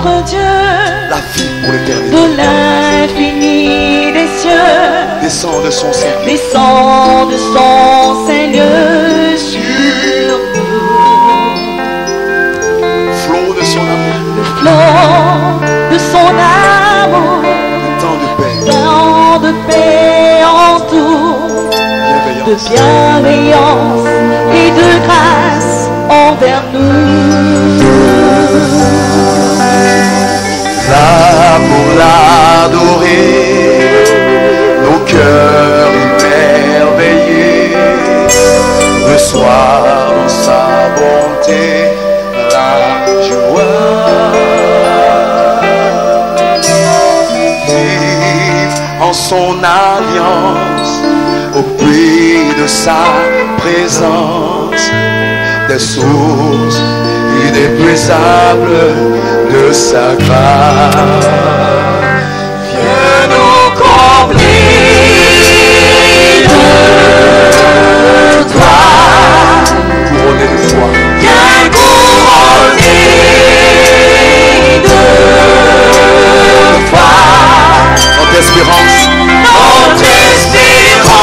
notre Dieu, la vie pour l'éternité. de l'infini des cieux, Descend de son Seigneur. descend de son Seigneur sur nous. Flot de son amour. Le flot de son amour, Tant de paix. tant de paix en tout, de bienveillance et de grâce envers nous. Là pour l'adorer, nos cœurs émerveillés reçoivent en sa bonté la joie. Vivre en son alliance, au prix de sa présence, des sources inépuisables de sa grâce. Viens nous combler de toi, couronner de foi. Viens couronner de foi notre espérance,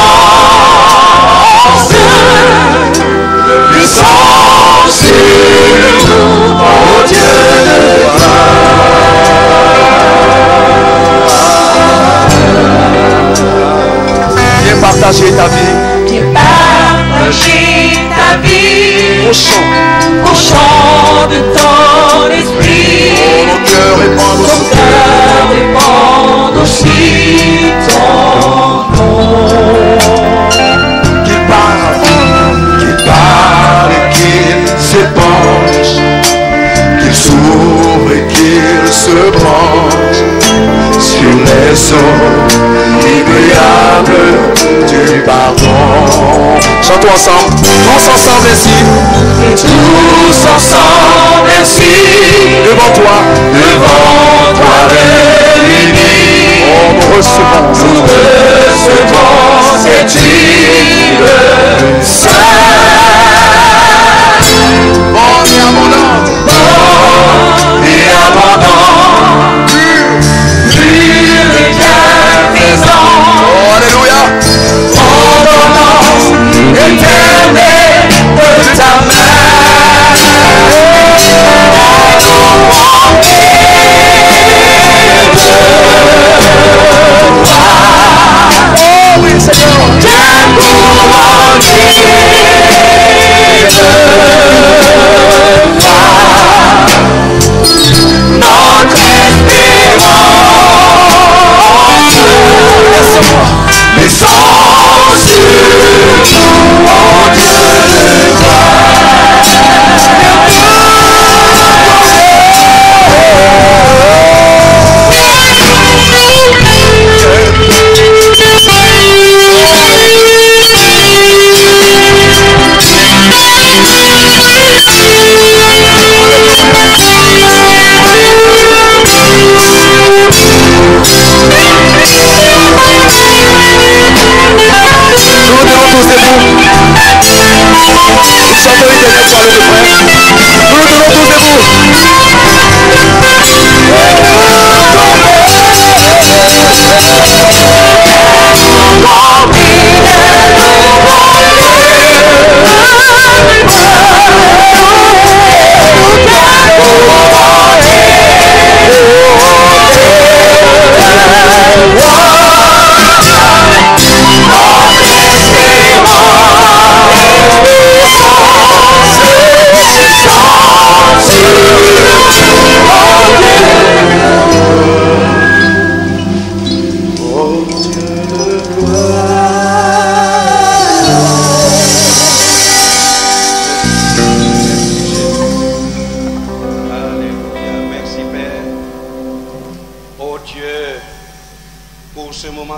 de puissance sur nous, oh Dieu de gloire. Viens partager ta vie. Viens partager ta vie Au chant de ton esprit. Oh, nos cœurs répandent Nos cœurs répandent aussi ton nom. qu'il parle et qu'il s'épanche, qu'il s'ouvre et qu'il se branche sur les eaux inoubliables du pardon. Chantons ensemble, tous ensemble ainsi. Et tous ensemble ainsi, Devant toi réunis, oh, nous recevons cette huile sainte, bonne et abondante, pure et bienfaisante, oh, alléluia, ordonnance éternelle de ta main. oh oui Seigneur, Notre espérance, l'essence sur nous, oh Dieu de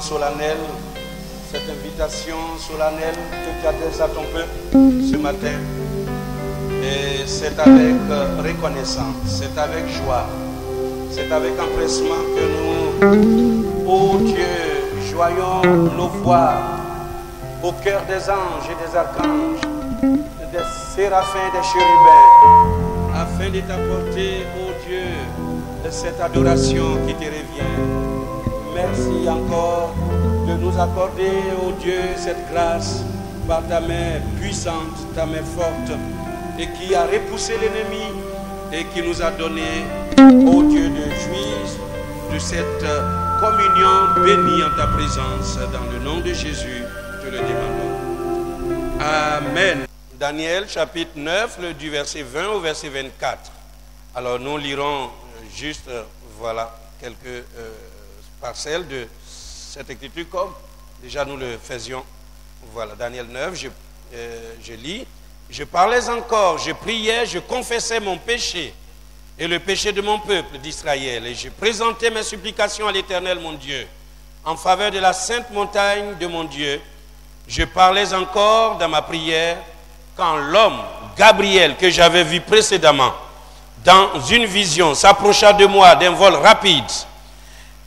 solennel, cette invitation solennelle que tu adresses à ton peuple ce matin. Et c'est avec reconnaissance, c'est avec joie, c'est avec empressement que nous, ô Dieu, joignons nos voix au cœur des anges et des archanges, des séraphins et des chérubins, afin de t'apporter, ô Dieu, cette adoration qui te revient. Merci encore de nous accorder, ô Dieu, cette grâce par ta main puissante, ta main forte, et qui a repoussé l'ennemi et qui nous a donné, ô Dieu, de jouir de cette communion bénie en ta présence. Dans le nom de Jésus, te le demandons. Amen. Daniel chapitre 9, du verset 20 au verset 24. Alors nous lirons juste, voilà, quelques parcelles de cette écriture comme déjà nous le faisions. Voilà, Daniel 9, je lis. Je parlais encore, je priais, je confessais mon péché et le péché de mon peuple d'Israël. Et je présentais mes supplications à l'Éternel mon Dieu en faveur de la sainte montagne de mon Dieu. Je parlais encore dans ma prière quand l'homme, Gabriel, que j'avais vu précédemment, dans une vision, s'approcha de moi d'un vol rapide.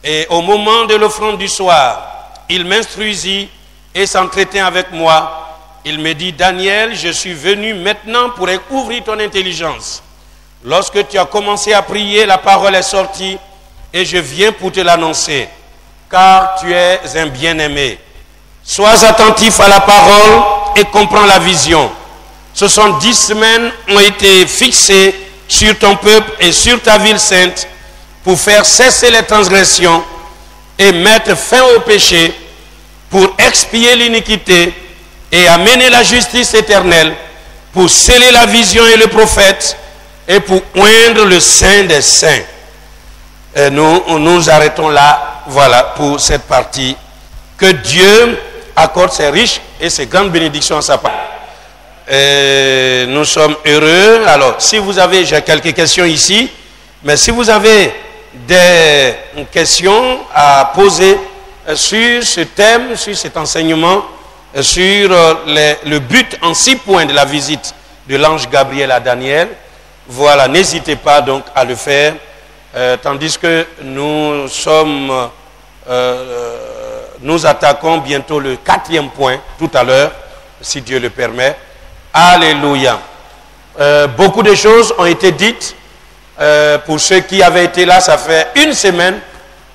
Et au moment de l'offrande du soir, il m'instruisit et s'entretint avec moi. Il me dit, Daniel, je suis venu maintenant pour ouvrir ton intelligence. Lorsque tu as commencé à prier, la parole est sortie et je viens pour te l'annoncer, car tu es un bien-aimé. Sois attentif à la parole et comprends la vision. 70 semaines ont été fixées sur ton peuple et sur ta ville sainte pour faire cesser les transgressions et mettre fin au péché, pour expier l'iniquité et amener la justice éternelle, pour sceller la vision et le prophète et pour oindre le Saint des Saints. Et nous arrêtons là, voilà, pour cette partie. Que Dieu accorde ses riches et ses grandes bénédictions à sa part. Nous sommes heureux. Alors, si vous avez, j'ai quelques questions ici, mais si vous avez des questions à poser sur ce thème, sur cet enseignement, sur le but en 6 points de la visite de l'ange Gabriel à Daniel, voilà, n'hésitez pas donc à le faire, tandis que nous attaquons bientôt le 4e point tout à l'heure, si Dieu le permet. Alléluia. Beaucoup de choses ont été dites. Pour ceux qui avaient été là, ça fait 1 semaine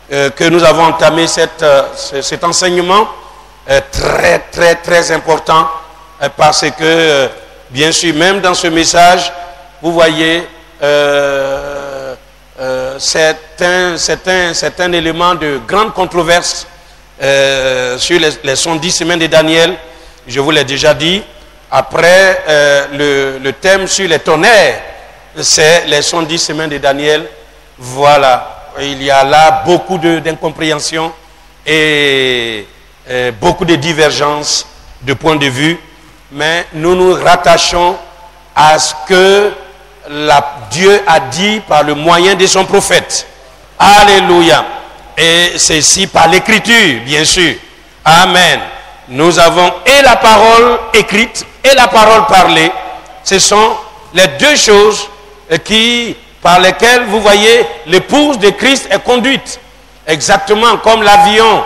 que nous avons entamé cet enseignement très, très, très important, parce que, bien sûr, même dans ce message, vous voyez, c'est un élément de grande controverse sur les 110 semaines de Daniel. Je vous l'ai déjà dit. Après, le thème sur les tonnerres, c'est les 110 semaines de Daniel. Voilà. Il y a là beaucoup d'incompréhension et beaucoup de divergences de points de vue. Mais nous nous rattachons à ce que Dieu a dit par le moyen de son prophète. Alléluia. Et c'est ici par l'écriture, bien sûr. Amen. Nous avons et la parole écrite et la parole parlée. Ce sont les deux choses par lesquelles, vous voyez, l'épouse de Christ est conduite. Exactement comme l'avion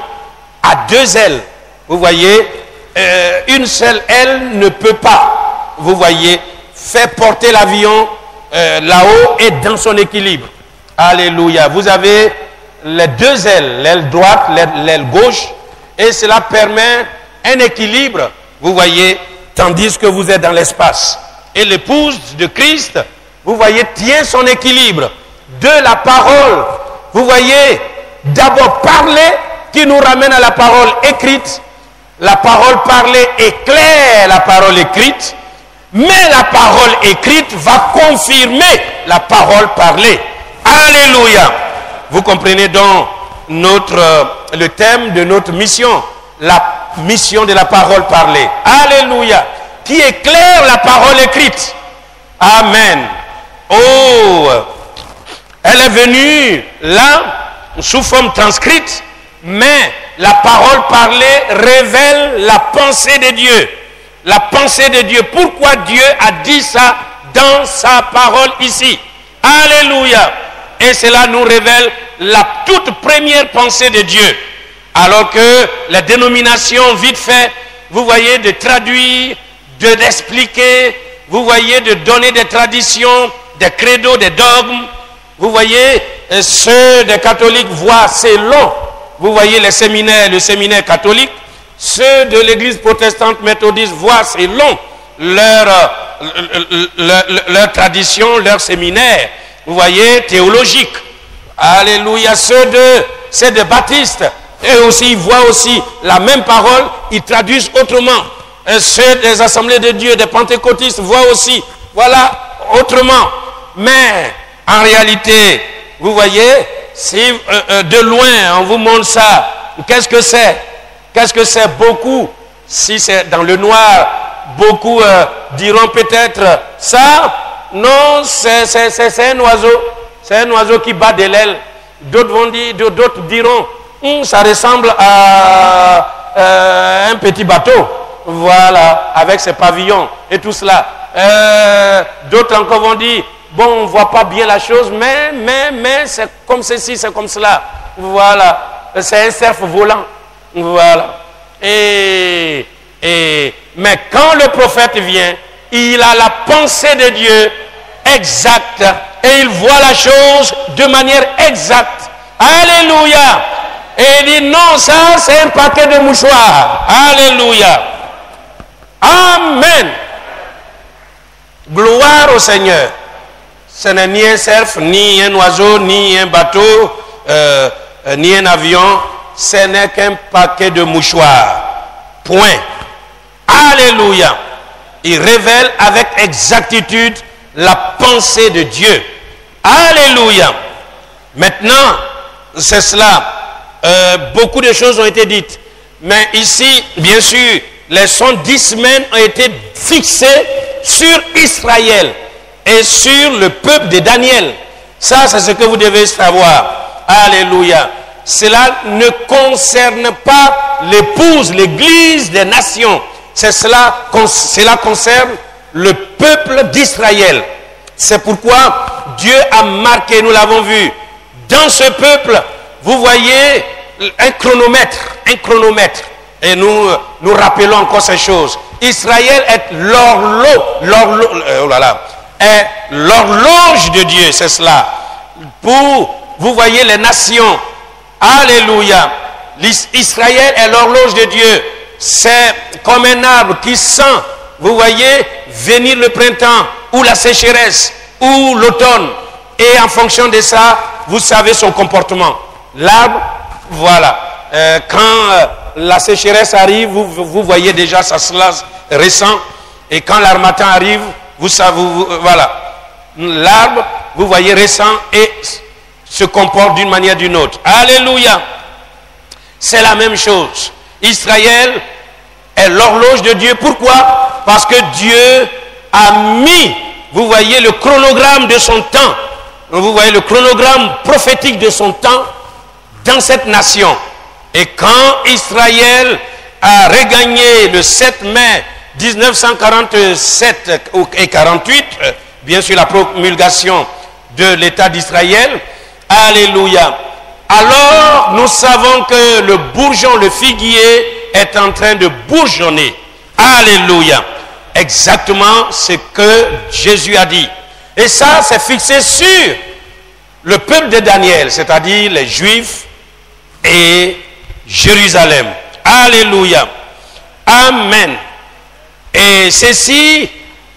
a 2 ailes. Vous voyez, une seule aile ne peut pas, vous voyez, faire porter l'avion là-haut et dans son équilibre. Alléluia. Vous avez les 2 ailes, l'aile droite, l'aile gauche, et cela permet un équilibre, vous voyez, tandis que vous êtes dans l'espace. Et l'épouse de Christ, vous voyez, tient son équilibre de la parole. Vous voyez, d'abord parler qui nous ramène à la parole écrite. La parole parlée éclaire la parole écrite, mais la parole écrite va confirmer la parole parlée. Alléluia. Vous comprenez donc le thème de notre mission, la mission de la parole parlée. Alléluia. Qui éclaire la parole écrite. Amen. Oh, elle est venue là sous forme transcrite, mais la parole parlée révèle la pensée de Dieu. La pensée de Dieu. Pourquoi Dieu a dit ça dans sa parole ici? Alléluia. Et cela nous révèle la toute première pensée de Dieu. Alors que les dénominations, vite fait, vous voyez, de traduire, d'expliquer, vous voyez, de donner des traditions, des credos, des dogmes, vous voyez, ceux des catholiques voient selon, vous voyez les séminaires, le séminaire catholique, ceux de l'église protestante méthodiste voient selon leur tradition, leur séminaire, vous voyez, théologique. Alléluia. Ceux de baptistes, eux aussi, ils voient aussi la même parole, ils traduisent autrement. Ceux des assemblées de Dieu, des pentecôtistes, voient aussi, voilà, autrement. Mais, en réalité, vous voyez, si de loin, on vous montre ça, qu'est-ce que c'est? Qu'est-ce que c'est? Beaucoup, si c'est dans le noir, beaucoup diront peut-être ça. Non, c'est un oiseau. C'est un oiseau qui bat de l'aile. D'autres diront, ça ressemble à un petit bateau. Voilà, avec ses pavillons et tout cela. D'autres encore vont dire, bon, on ne voit pas bien la chose, mais c'est comme ceci, c'est comme cela. Voilà, c'est un cerf volant. Voilà. Mais quand le prophète vient, il a la pensée de Dieu exacte et il voit la chose de manière exacte. Alléluia. Et il dit non, ça c'est un paquet de mouchoirs. Alléluia. Amen. Gloire au Seigneur. Ce n'est ni un cerf, ni un oiseau, ni un bateau, ni un avion. Ce n'est qu'un paquet de mouchoirs. Point. Alléluia. Il révèle avec exactitude la pensée de Dieu. Alléluia. Maintenant, c'est cela. Beaucoup de choses ont été dites. Mais ici, bien sûr, les 110 semaines ont été fixées sur Israël et sur le peuple de Daniel. Ça, c'est ce que vous devez savoir. Alléluia. Cela ne concerne pas l'épouse, l'église des nations. Cela concerne le peuple d'Israël. C'est pourquoi Dieu a marqué, nous l'avons vu, dans ce peuple, vous voyez un chronomètre. Et nous rappelons encore ces choses. Israël est l'horloge de Dieu, c'est cela. Vous voyez les nations. Alléluia. Israël est l'horloge de Dieu. C'est comme un arbre qui sent, vous voyez, venir le printemps ou la sécheresse ou l'automne. Et en fonction de ça, vous savez son comportement. L'arbre, voilà. Quand la sécheresse arrive, vous voyez déjà ça se ressent. Et quand l'harmattan arrive, vous savez, voilà. L'arbre, vous voyez, ressent et se comporte d'une manière ou d'une autre. Alléluia. C'est la même chose. Israël est l'horloge de Dieu. Pourquoi? Parce que Dieu a mis, vous voyez, le chronogramme de son temps. Vous voyez le chronogramme prophétique de son temps dans cette nation. Et quand Israël a regagné le 7 mai 1947 et 48, bien sûr la promulgation de l'État d'Israël, alléluia. Alors nous savons que le bourgeon, le figuier est en train de bourgeonner. Alléluia. Exactement ce que Jésus a dit. Et ça, c'est fixé sur le peuple de Daniel, c'est-à-dire les Juifs et Jérusalem. Alléluia. Amen. Et ceci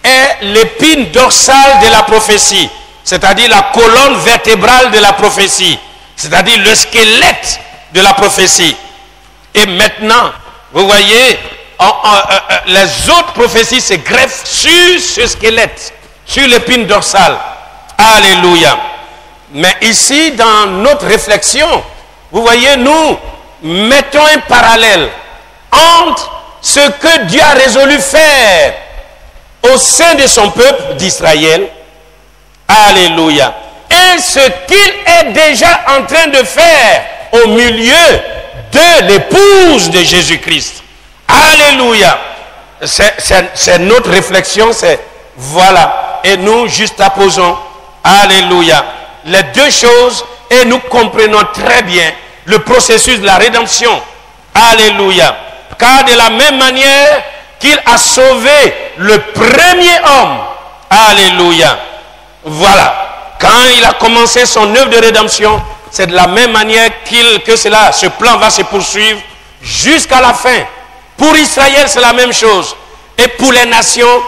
est l'épine dorsale de la prophétie, c'est-à-dire la colonne vertébrale de la prophétie, c'est-à-dire le squelette de la prophétie. Et maintenant, vous voyez, les autres prophéties se greffent sur ce squelette, sur l'épine dorsale. Alléluia. Mais ici, dans notre réflexion, vous voyez, nous mettons un parallèle entre ce que Dieu a résolu faire au sein de son peuple d'Israël, alléluia, et ce qu'il est déjà en train de faire au milieu de l'épouse de Jésus-Christ. Alléluia. C'est notre réflexion, c'est voilà. Et nous juxtaposons, alléluia, les deux choses et nous comprenons très bien le processus de la rédemption. Alléluia. Car de la même manière qu'il a sauvé le premier homme, alléluia, voilà, Quand il a commencé son œuvre de rédemption, c'est de la même manière que ce plan va se poursuivre jusqu'à la fin. Pour Israël, c'est la même chose. Et pour les nations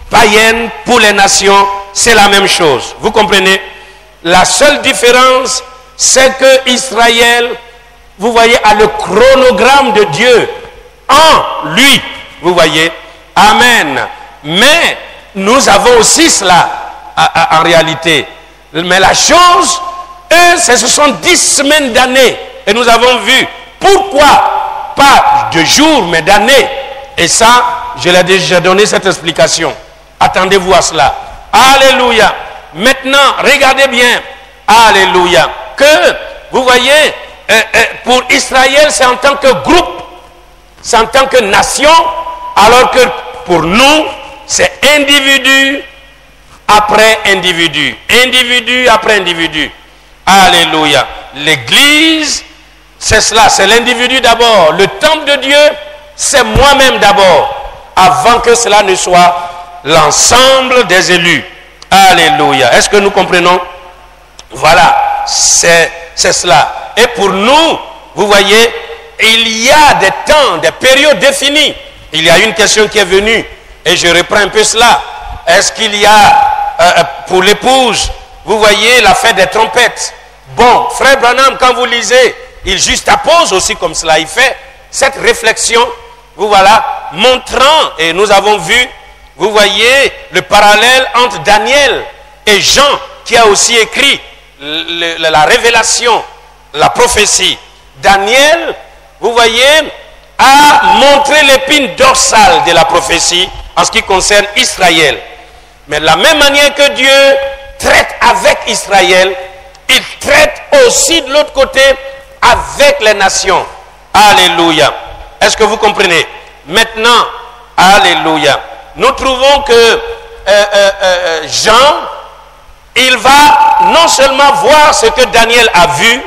païennes, pour les nations, c'est la même chose. Vous comprenez? La seule différence, c'est que Israël, vous voyez, a le chronogramme de Dieu en lui. Vous voyez? Amen. Mais nous avons aussi cela en réalité. Mais la chose, eux, ce sont 10 semaines d'années. Et nous avons vu pourquoi, pas de jours, mais d'années. Et ça, je l'ai déjà donné cette explication. Attendez-vous à cela. Alléluia. Maintenant, regardez bien. Alléluia. Que, vous voyez, pour Israël, c'est en tant que groupe, c'est en tant que nation, alors que pour nous, c'est individu après individu. Individu après individu. Alléluia. L'Église, c'est cela, c'est l'individu d'abord. Le temple de Dieu, c'est moi-même d'abord, avant que cela ne soit l'ensemble des élus. Alléluia. Est-ce que nous comprenons? Voilà, c'est cela. Et pour nous, vous voyez, il y a des temps, des périodes définies. Il y a une question qui est venue, et je reprends un peu cela. Est-ce qu'il y a, pour l'épouse, vous voyez, la fête des trompettes? Bon, frère Branham, quand vous lisez, il juxtapose aussi comme cela. Il fait cette réflexion, vous voilà, montrant, et nous avons vu, vous voyez, le parallèle entre Daniel et Jean, qui a aussi écrit la révélation, la prophétie. Daniel, vous voyez, a montré l'épine dorsale de la prophétie en ce qui concerne Israël. Mais de la même manière que Dieu traite avec Israël, il traite aussi de l'autre côté avec les nations. Alléluia. Est-ce que vous comprenez? Maintenant, alléluia. Nous trouvons que Jean, il va non seulement voir ce que Daniel a vu,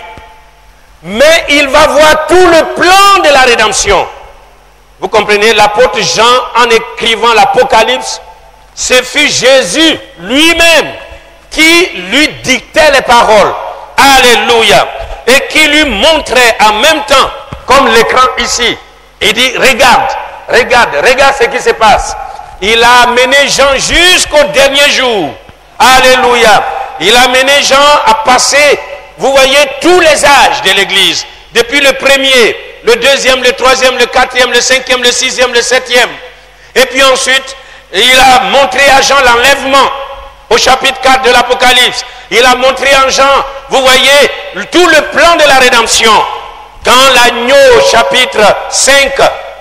mais il va voir tout le plan de la rédemption. Vous comprenez? L'apôtre Jean, en écrivant l'Apocalypse, ce fut Jésus lui-même qui lui dictait les paroles. Alléluia. Et qui lui montrait en même temps, comme l'écran ici. Il dit, regarde ce qui se passe. Il a amené Jean jusqu'au dernier jour. Alléluia. Il a amené Jean à passer, vous voyez, tous les âges de l'Église. Depuis le premier, le deuxième, le troisième, le quatrième, le cinquième, le sixième, le septième. Et puis ensuite, il a montré à Jean l'enlèvement au chapitre 4 de l'Apocalypse. Il a montré à Jean, vous voyez, tout le plan de la rédemption. Quand l'agneau, chapitre 5,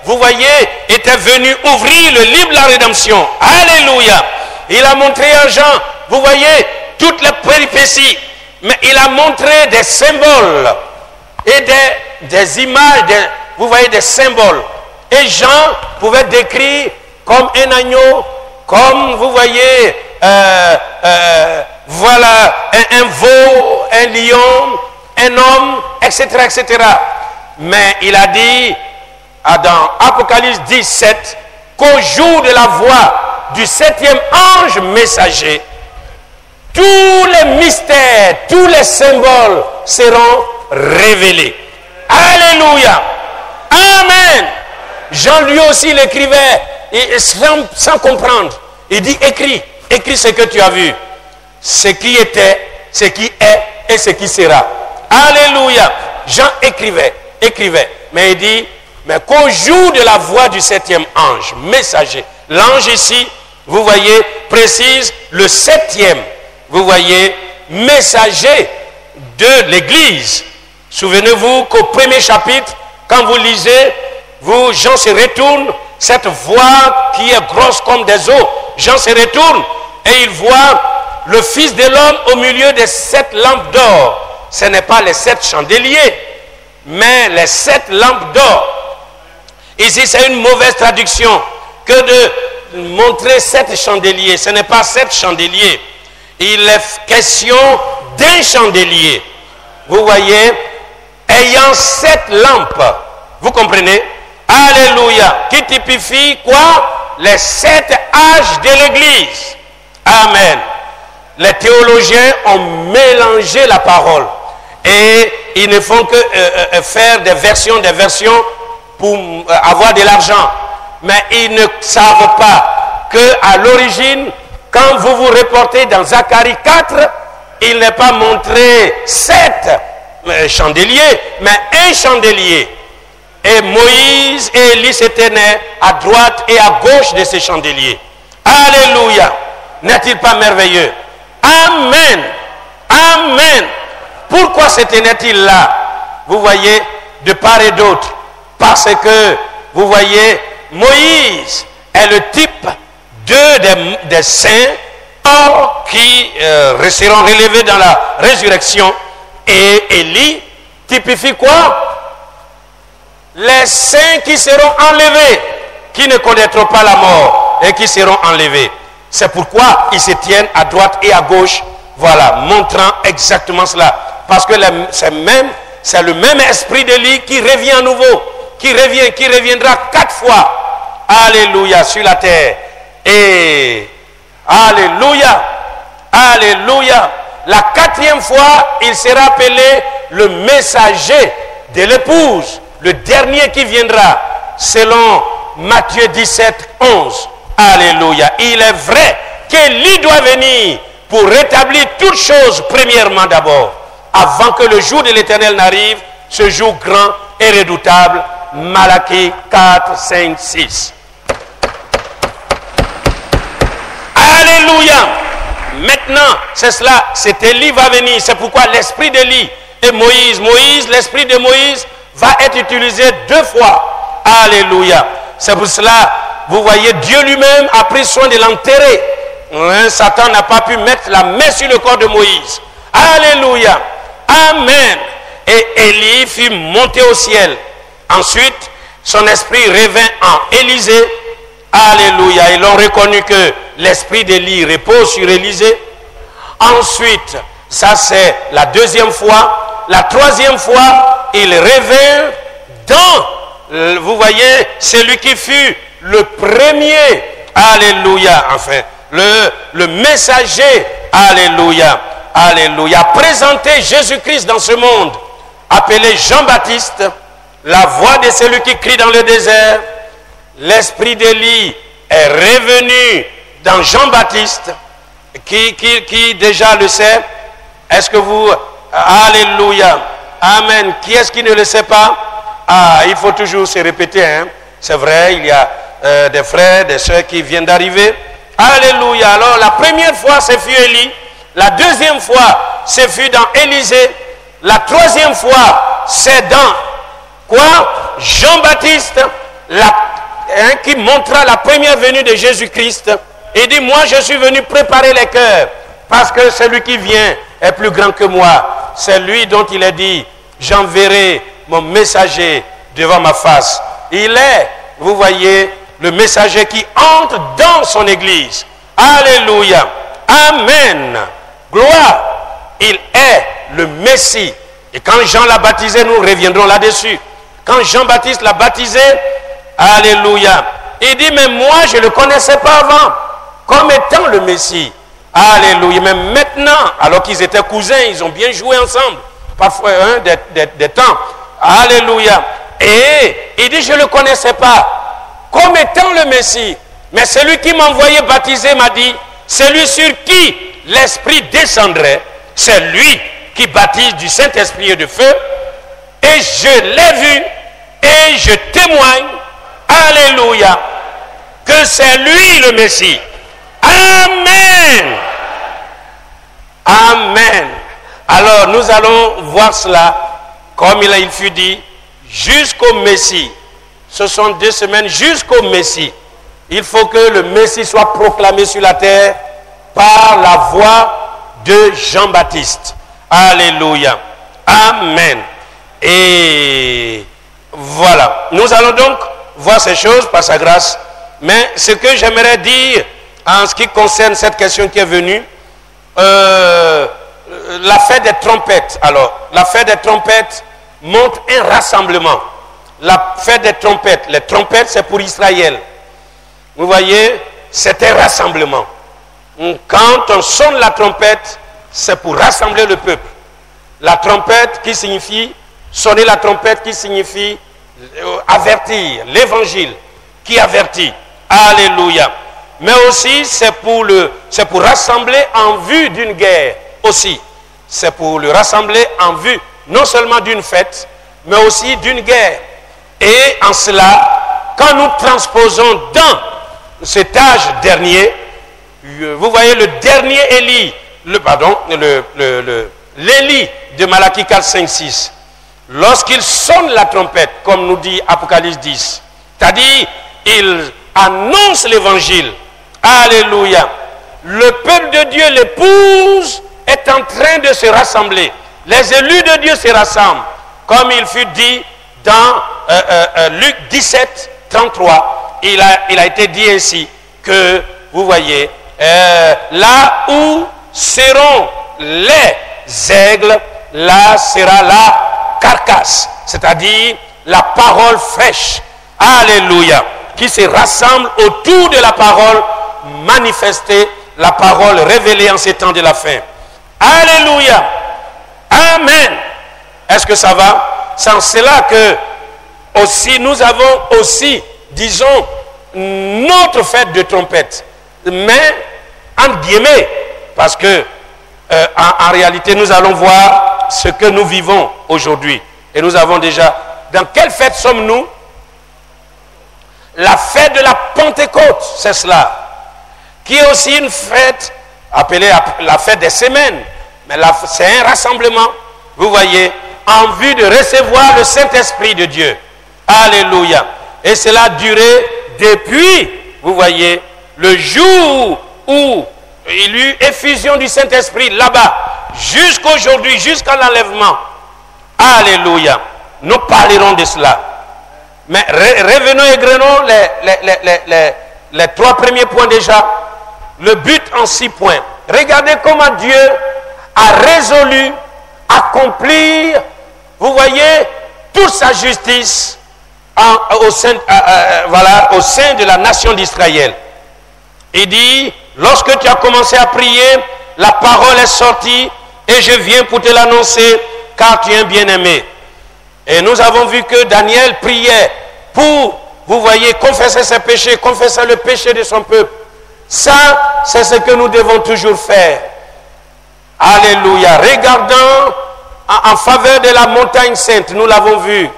vous voyez, était venu ouvrir le livre de la rédemption. Alléluia. Il a montré à Jean, vous voyez, toutes les péripéties. Mais il a montré des symboles et des images, vous voyez, des symboles. Et Jean pouvait décrire comme un agneau, comme vous voyez, voilà, un veau, un lion, un homme, etc., etc. Mais il a dit, dans Apocalypse 17, qu'au jour de la voix du 7e ange messager, tous les mystères, tous les symboles seront révélés. Alléluia. Amen. Jean lui aussi l'écrivait sans comprendre. Il dit, écris ce que tu as vu. Ce qui était, ce qui est et ce qui sera. Alléluia. Jean écrivait. Mais il dit, mais qu'au jour de la voix du 7e ange, messager. L'ange ici, vous voyez, précise le 7e, vous voyez, messager de l'Église. Souvenez-vous qu'au premier chapitre, quand vous lisez, Jean se retourne, cette voix qui est grosse comme des eaux, Jean se retourne et il voit le Fils de l'homme au milieu des 7 lampes d'or. Ce n'est pas les 7 chandeliers, mais les 7 lampes d'or. Ici, c'est une mauvaise traduction que de montrer 7 chandeliers. Ce n'est pas 7 chandeliers. Il est question d'un chandelier. Vous voyez, ayant 7 lampes. Vous comprenez? Alléluia. Qui typifie quoi? Les 7 âges de l'Église. Amen. les théologiens ont mélangé la parole. Et ils ne font que faire des versions pour avoir de l'argent. Mais ils ne savent pas qu'à l'origine, quand vous vous reportez dans Zacharie 4, il n'est pas montré 7 chandeliers, mais un chandelier. Et Moïse et Élie s'étaient nés à droite et à gauche de ces chandeliers. Alléluia. N'est-il pas merveilleux? Amen. Amen. Pourquoi s'était-il là? Vous voyez, de part et d'autre. Parce que, vous voyez, Moïse est le type des saints qui seront relevés dans la résurrection. Et Élie typifie quoi? Les saints qui seront enlevés, qui ne connaîtront pas la mort et qui seront enlevés. C'est pourquoi ils se tiennent à droite et à gauche, voilà, montrant exactement cela. Parce que c'est le même esprit d'Élie qui revient à nouveau, qui reviendra 4 fois, alléluia, sur la terre. Et, alléluia, alléluia, la 4e fois, il sera appelé le messager de l'épouse, le dernier qui viendra, selon Matthieu 17, 11. Alléluia. Il est vrai qu'Élie doit venir pour rétablir toutes choses, premièrement d'abord, avant que le jour de l'Éternel n'arrive, ce jour grand et redoutable. Malachie 4, 5, 6. Alléluia. Maintenant, c'est cela, c'est Élie va venir. C'est pourquoi l'esprit d'Élie et Moïse, l'esprit de Moïse va être utilisé 2 fois. Alléluia. C'est pour cela, vous voyez, Dieu lui-même a pris soin de l'enterrer. Satan n'a pas pu mettre la main sur le corps de Moïse. Alléluia. Amen. Et Élie fut monté au ciel. Ensuite, son esprit revint en Élysée. Alléluia. Ils ont reconnu que l'esprit d'Élie repose sur Élysée. Ensuite, ça c'est la 2e fois. La 3e fois, il revint dans, vous voyez, celui qui fut le premier. Alléluia. Enfin, le messager. Alléluia. Alléluia. Présenter Jésus-Christ dans ce monde. Appelé Jean-Baptiste, la voix de celui qui crie dans le désert. L'esprit d'Élie est revenu dans Jean-Baptiste, qui déjà le sait. Est-ce que vous... Alléluia. Amen. Qui est-ce qui ne le sait pas? Ah, il faut toujours se répéter. Hein? C'est vrai, il y a des frères, des soeurs qui viennent d'arriver. Alléluia. Alors, la première fois, c'est fut Élie. La 2e fois, c'est fut dans Élysée. La 3e fois, c'est dans quoi? Jean-Baptiste, qui montra la première venue de Jésus-Christ. Et dit, moi, je suis venu préparer les cœurs. Parce que celui qui vient est plus grand que moi. C'est lui dont il est dit, j'enverrai mon messager devant ma face. Il est, vous voyez, le messager qui entre dans son église. Alléluia. Amen. Gloire. Il est le Messie. Et quand Jean l'a baptisé, nous reviendrons là-dessus. Quand Jean-Baptiste l'a baptisé, alléluia, il dit, mais moi, je ne le connaissais pas avant, comme étant le Messie. Alléluia. Mais maintenant, alors qu'ils étaient cousins, ils ont bien joué ensemble, parfois des temps. Alléluia. Et il dit, je ne le connaissais pas, comme étant le Messie. Mais celui qui m'a envoyé baptiser m'a dit, celui sur qui l'Esprit descendrait, c'est lui qui baptise du Saint-Esprit et de feu. Et je l'ai vu et je témoigne, alléluia, que c'est lui le Messie. Amen. Amen. Alors nous allons voir cela, comme il fut dit, jusqu'au Messie. Ce sont 2 semaines jusqu'au Messie. Il faut que le Messie soit proclamé sur la terre par la voix de Jean-Baptiste. Alléluia. Amen. Et voilà. Nous allons donc voir ces choses par sa grâce. Mais ce que j'aimerais dire en ce qui concerne cette question qui est venue, la fête des trompettes. Alors, la fête des trompettes montre un rassemblement. La fête des trompettes. Les trompettes, c'est pour Israël. Vous voyez, c'est un rassemblement. quand on sonne la trompette, c'est pour rassembler le peuple. La trompette qui signifie, sonner la trompette qui signifie avertir, l'évangile qui avertit. Alléluia. Mais aussi c'est pour rassembler en vue d'une guerre aussi. C'est pour le rassembler en vue non seulement d'une fête, mais aussi d'une guerre. Et en cela, quand nous transposons dans cet âge dernier, vous voyez le dernier Élie, l'Élie de Malachie 4, 5, 6, lorsqu'il sonne la trompette, comme nous dit Apocalypse 10, c'est-à-dire il annonce l'évangile. Alléluia. Le peuple de Dieu, l'épouse, est en train de se rassembler. Les élus de Dieu se rassemblent. Comme il fut dit dans Luc 17, 33, il a été dit ainsi que, vous voyez, là où seront les aigles, là sera la carcasse, c'est-à-dire la parole fraîche. Alléluia. Qui se rassemble autour de la parole manifestée, la parole révélée en ces temps de la fin. Alléluia. Amen. Est-ce que ça va? C'est en cela que aussi nous avons aussi, disons, notre fête de trompette. Mais, entre guillemets, parce que en réalité, nous allons voir ce que nous vivons aujourd'hui. Et nous avons déjà... Dans quelle fête sommes-nous? La fête de la Pentecôte, c'est cela. Qui est aussi une fête appelée la fête des semaines. Mais c'est un rassemblement, vous voyez, en vue de recevoir le Saint-Esprit de Dieu. Alléluia. Et cela a duré depuis, vous voyez, le jour où il y eut effusion du Saint-Esprit là-bas, jusqu'aujourd'hui, jusqu'à l'enlèvement. Alléluia. Nous parlerons de cela. Mais revenons et égrenons les 3 premiers points déjà. Le but en 6 points. Regardez comment Dieu a résolu accomplir, vous voyez, toute sa justice au sein de la nation d'Israël. Il dit, lorsque tu as commencé à prier, la parole est sortie et je viens pour te l'annoncer car tu es un bien-aimé. Et nous avons vu que Daniel priait pour, vous voyez, confesser ses péchés, confesser le péché de son peuple. Ça, c'est ce que nous devons toujours faire. Alléluia. Regardons en faveur de la montagne sainte, nous l'avons vu.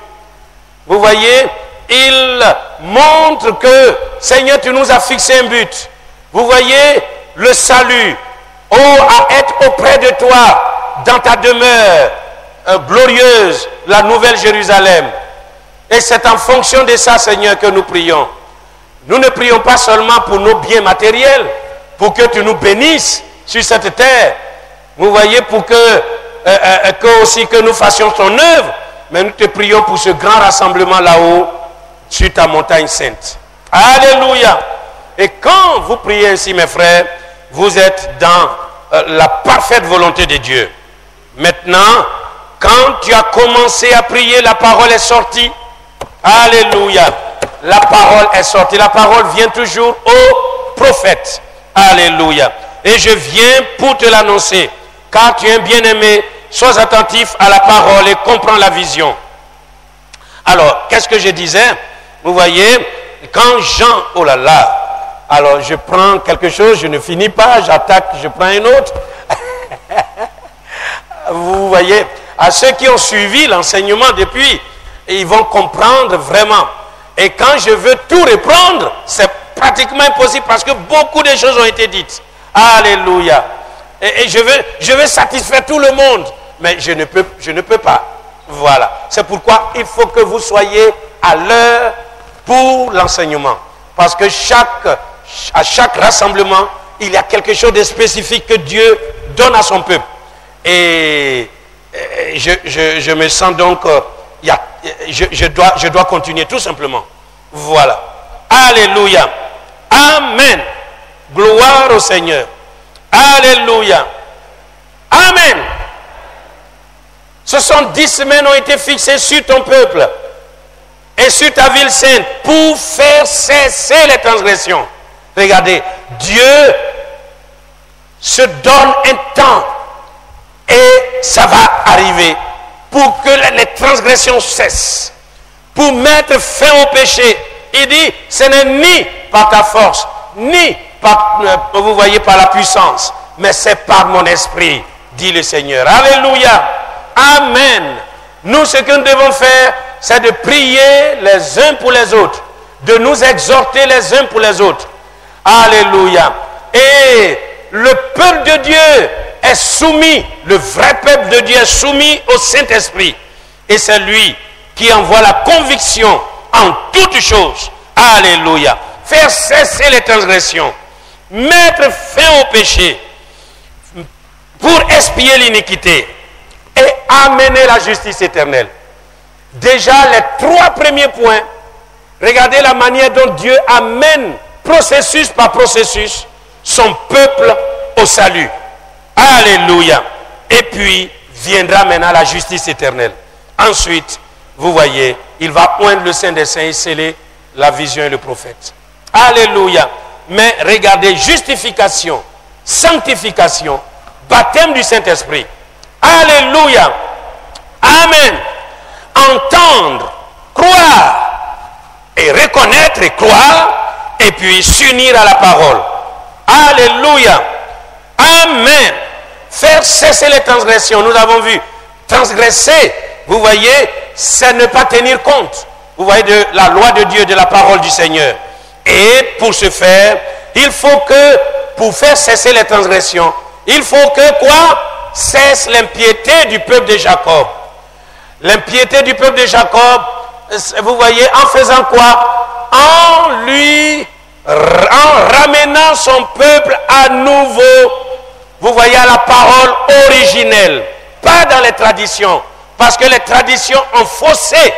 Vous voyez, il montre que, Seigneur, tu nous as fixé un but. Vous voyez, le salut, à être auprès de toi, dans ta demeure glorieuse, la nouvelle Jérusalem. Et c'est en fonction de ça, Seigneur, que nous prions. Nous ne prions pas seulement pour nos biens matériels, pour que tu nous bénisses sur cette terre. Vous voyez, pour aussi que nous fassions ton œuvre, mais nous te prions pour ce grand rassemblement là-haut, sur ta montagne sainte. Alléluia. Et quand vous priez ainsi, mes frères, vous êtes dans la parfaite volonté de Dieu. Maintenant, quand tu as commencé à prier, la parole est sortie. Alléluia. La parole est sortie. La parole vient toujours au prophète. Alléluia. Et je viens pour te l'annoncer. Car tu es un bien-aimé, sois attentif à la parole et comprends la vision. Alors, qu'est-ce que je disais? Vous voyez, quand Jean, oh là là, alors je prends quelque chose, je ne finis pas, j'attaque, je prends un autre. Vous voyez, à ceux qui ont suivi l'enseignement depuis, ils vont comprendre vraiment. Et quand je veux tout reprendre, c'est pratiquement impossible parce que beaucoup de choses ont été dites. Alléluia. Et je veux satisfaire tout le monde, mais je ne peux pas. Voilà. C'est pourquoi il faut que vous soyez à l'heure pour l'enseignement. Parce que à chaque rassemblement, il y a quelque chose de spécifique que Dieu donne à son peuple. Et je me sens donc, je dois continuer tout simplement. Voilà. Alléluia. Amen. Gloire au Seigneur. Alléluia. Amen. Ce sont 10 semaines ont été fixées sur ton peuple et sur ta ville sainte pour faire cesser les transgressions. Regardez, Dieu se donne un temps et ça va arriver pour que les transgressions cessent, pour mettre fin au péché. Il dit, ce n'est ni par ta force, ni par, vous voyez, par la puissance, mais c'est par mon esprit, dit le Seigneur. Alléluia. Amen. Nous, ce que nous devons faire, c'est de prier les uns pour les autres, de nous exhorter les uns pour les autres. Alléluia. Et le peuple de Dieu est soumis, le vrai peuple de Dieu est soumis au Saint-Esprit. Et c'est lui qui envoie la conviction en toutes choses. Alléluia. Faire cesser les transgressions, mettre fin au péché, pour expier l'iniquité et amener la justice éternelle. Déjà, les 3 premiers points, regardez la manière dont Dieu amène, processus par processus, son peuple au salut. Alléluia. Et puis, viendra maintenant la justice éternelle. Ensuite, vous voyez, il va oindre le Saint des Saints et sceller la vision et le prophète. Alléluia. Mais regardez, justification, sanctification, baptême du Saint-Esprit. Alléluia. Amen. Entendre, croire, et reconnaître et croire, et puis s'unir à la parole. Alléluia. Amen. Faire cesser les transgressions. Nous avons vu, transgresser, vous voyez, c'est ne pas tenir compte, vous voyez, de la loi de Dieu, de la parole du Seigneur. Et pour ce faire, il faut que, pour faire cesser les transgressions, il faut que quoi? Cesse l'impiété du peuple de Jacob. L'impiété du peuple de Jacob, vous voyez, en faisant quoi? En ramenant son peuple à nouveau, vous voyez, à la parole originelle, pas dans les traditions, parce que les traditions ont faussé,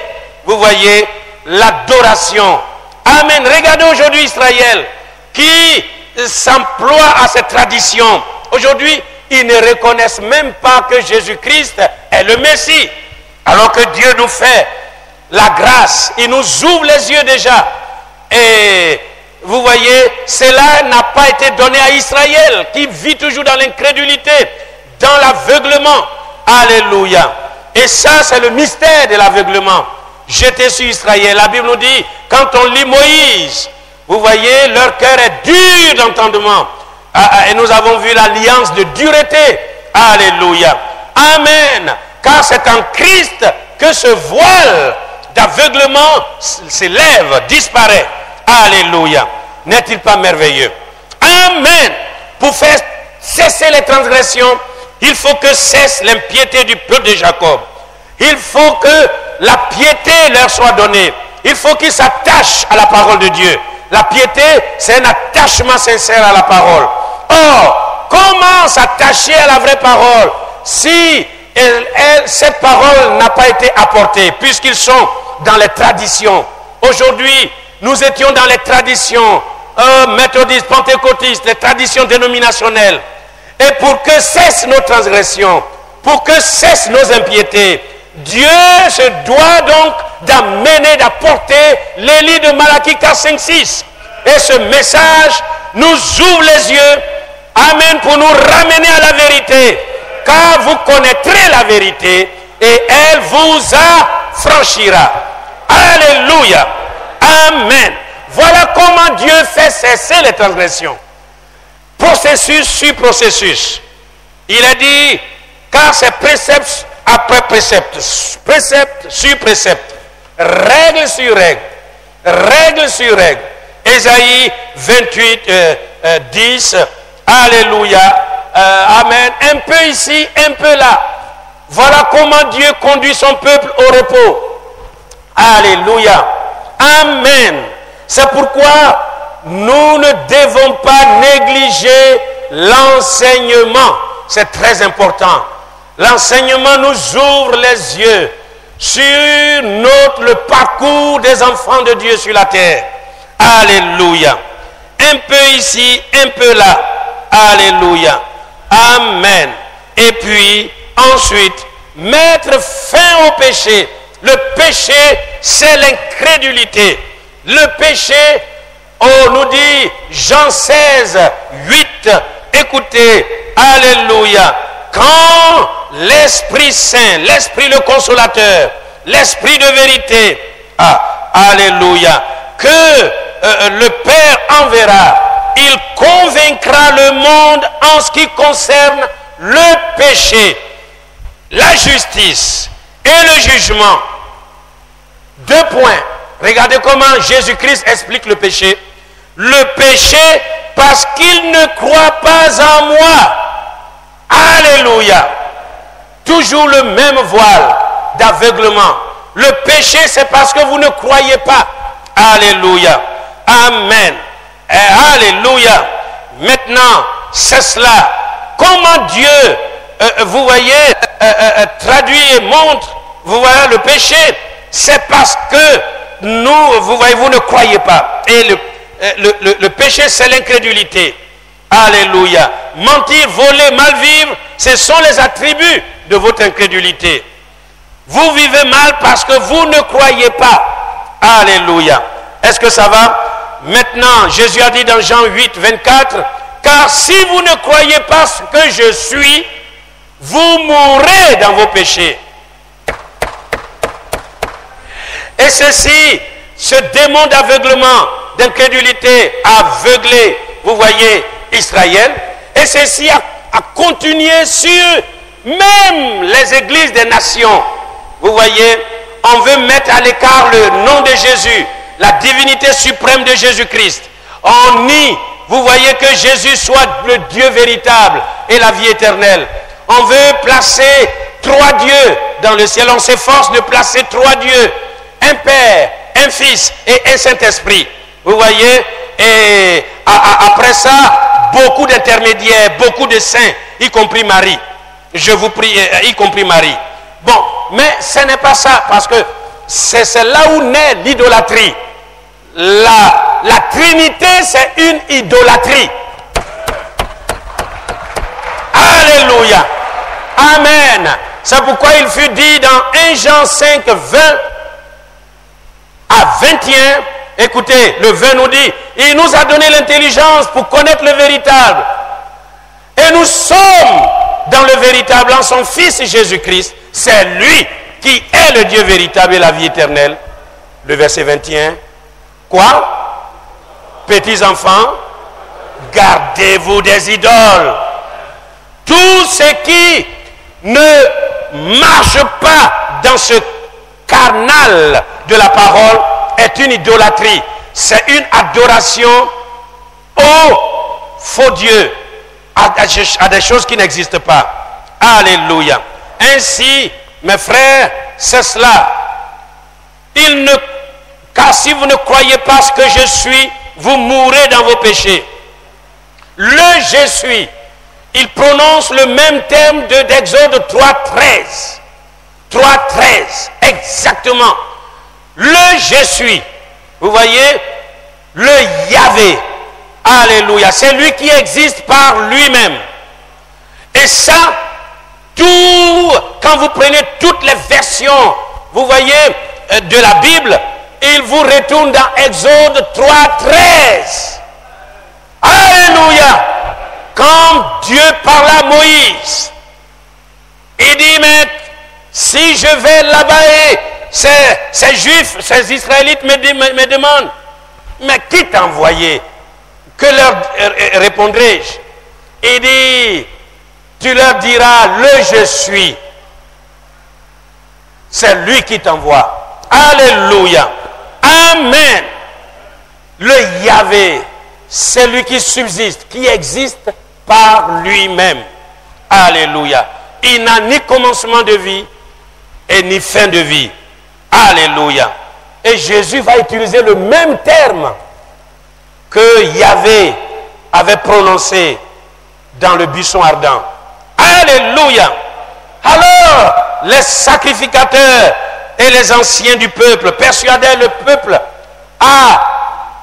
vous voyez, l'adoration. Amen. Regardez aujourd'hui Israël qui s'emploie à cette tradition. Aujourd'hui, ils ne reconnaissent même pas que Jésus-Christ est le Messie. Alors que Dieu nous fait la grâce, il nous ouvre les yeux déjà. Et vous voyez, cela n'a pas été donné à Israël, qui vit toujours dans l'incrédulité, dans l'aveuglement. Alléluia. Et ça, c'est le mystère de l'aveuglement. Jeté sur Israël. La Bible nous dit, quand on lit Moïse, vous voyez, leur cœur est dur d'entendement. Et nous avons vu l'alliance de dureté. Alléluia. Amen. Car c'est en Christ que ce voile d'aveuglement s'élève, disparaît. Alléluia. N'est-il pas merveilleux? Amen. Pour faire cesser les transgressions, il faut que cesse l'impiété du peuple de Jacob. Il faut que la piété leur soit donnée. Il faut qu'ils s'attachent à la parole de Dieu. La piété, c'est un attachement sincère à la parole. Or, comment s'attacher à la vraie parole si cette parole n'a pas été apportée, puisqu'ils sont dans les traditions? Aujourd'hui, nous étions dans les traditions méthodistes, pentecôtistes, les traditions dénominationnelles. Et pour que cessent nos transgressions, pour que cessent nos impiétés, Dieu se doit donc d'amener, d'apporter l'Élie de Malachie 4, 5, 6. Et ce message nous ouvre les yeux, amen, pour nous ramener à la vérité. Car vous connaîtrez la vérité et elle vous affranchira. Alléluia. Amen. Voilà comment Dieu fait cesser les transgressions. Processus sur processus. Il a dit, car c'est précepte après précepte, précepte sur précepte, règle sur règle, règle sur règle. Ésaïe 28, 10, alléluia, amen. Un peu ici, un peu là. Voilà comment Dieu conduit son peuple au repos. Alléluia, amen. C'est pourquoi nous ne devons pas négliger l'enseignement. C'est très important. L'enseignement nous ouvre les yeux sur le parcours des enfants de Dieu sur la terre. Alléluia. Un peu ici, un peu là. Alléluia. Amen. Et puis, ensuite, mettre fin au péché. Le péché, c'est l'incrédulité. Le péché, on nous dit Jean 16, 8 écoutez, alléluia, quand l'Esprit Saint, l'Esprit le Consolateur, l'Esprit de vérité, alléluia, que le Père enverra, il convaincra le monde en ce qui concerne le péché, la justice et le jugement. 2 points. Regardez comment Jésus-Christ explique le péché. Le péché parce qu'il ne croit pas en moi. Alléluia. Toujours le même voile d'aveuglement. Le péché, c'est parce que vous ne croyez pas. Alléluia. Amen. Et alléluia. Maintenant, c'est cela. Comment Dieu, vous voyez, traduit et montre, vous voyez, le péché, c'est parce que nous, vous voyez, vous ne croyez pas. Et le péché, c'est l'incrédulité. Alléluia. Mentir, voler, mal vivre, ce sont les attributs de votre incrédulité. Vous vivez mal parce que vous ne croyez pas. Alléluia. Est-ce que ça va? Maintenant, Jésus a dit dans Jean 8, 24, car si vous ne croyez pas ce que je suis, vous mourrez dans vos péchés. Et ceci, ce démon d'aveuglement, d'incrédulité, a aveuglé, vous voyez, Israël. Et ceci a continué sur même les églises des nations. Vous voyez, on veut mettre à l'écart le nom de Jésus, la divinité suprême de Jésus-Christ. On nie, vous voyez, que Jésus soit le Dieu véritable et la vie éternelle. On veut placer 3 dieux dans le ciel. On s'efforce de placer 3 dieux. Un Père, un Fils et un Saint-Esprit. Vous voyez, et après ça, beaucoup d'intermédiaires, beaucoup de saints, y compris Marie. Je vous prie, y compris Marie. Bon, mais ce n'est pas ça, parce que c'est là où naît l'idolâtrie. La Trinité, c'est une idolâtrie. Alléluia. Amen. C'est pourquoi il fut dit dans 1 Jean 5, 20 à 21, écoutez, le 20 nous dit, il nous a donné l'intelligence pour connaître le véritable. Et nous sommes dans le véritable en son Fils Jésus-Christ. C'est lui qui est le Dieu véritable et la vie éternelle. Le verset 21. Quoi? Petits enfants, gardez-vous des idoles. Tout ce qui ne marche pas dans ce carnal de la parole est une idolâtrie. C'est une adoration au faux Dieu, à des choses qui n'existent pas. Alléluia. Ainsi, mes frères, c'est cela. Car si vous ne croyez pas ce que je suis, vous mourrez dans vos péchés. Le je suis, il prononce le même terme d'Exode 3.13. 3.13, exactement. Le je suis, vous voyez, le Yahvé, alléluia, c'est lui qui existe par lui-même. Et ça, quand vous prenez toutes les versions, vous voyez, de la Bible, il vous retourne dans Exode 3.13. Alléluia. Quand Dieu parle à Moïse, il dit, mais si je vais là-bas et ces Juifs, ces Israélites me demandent, mais qui t'a envoyé? Que leur répondrai-je? Il dit, tu leur diras, le je suis. C'est lui qui t'envoie. Alléluia. Amen. Le Yahvé, c'est lui qui subsiste, qui existe par lui-même. Alléluia. Il n'a ni commencement de vie et ni fin de vie. Alléluia. Et Jésus va utiliser le même terme que Yahvé avait prononcé dans le buisson ardent. Alléluia. Alors, les sacrificateurs et les anciens du peuple persuadaient le peuple à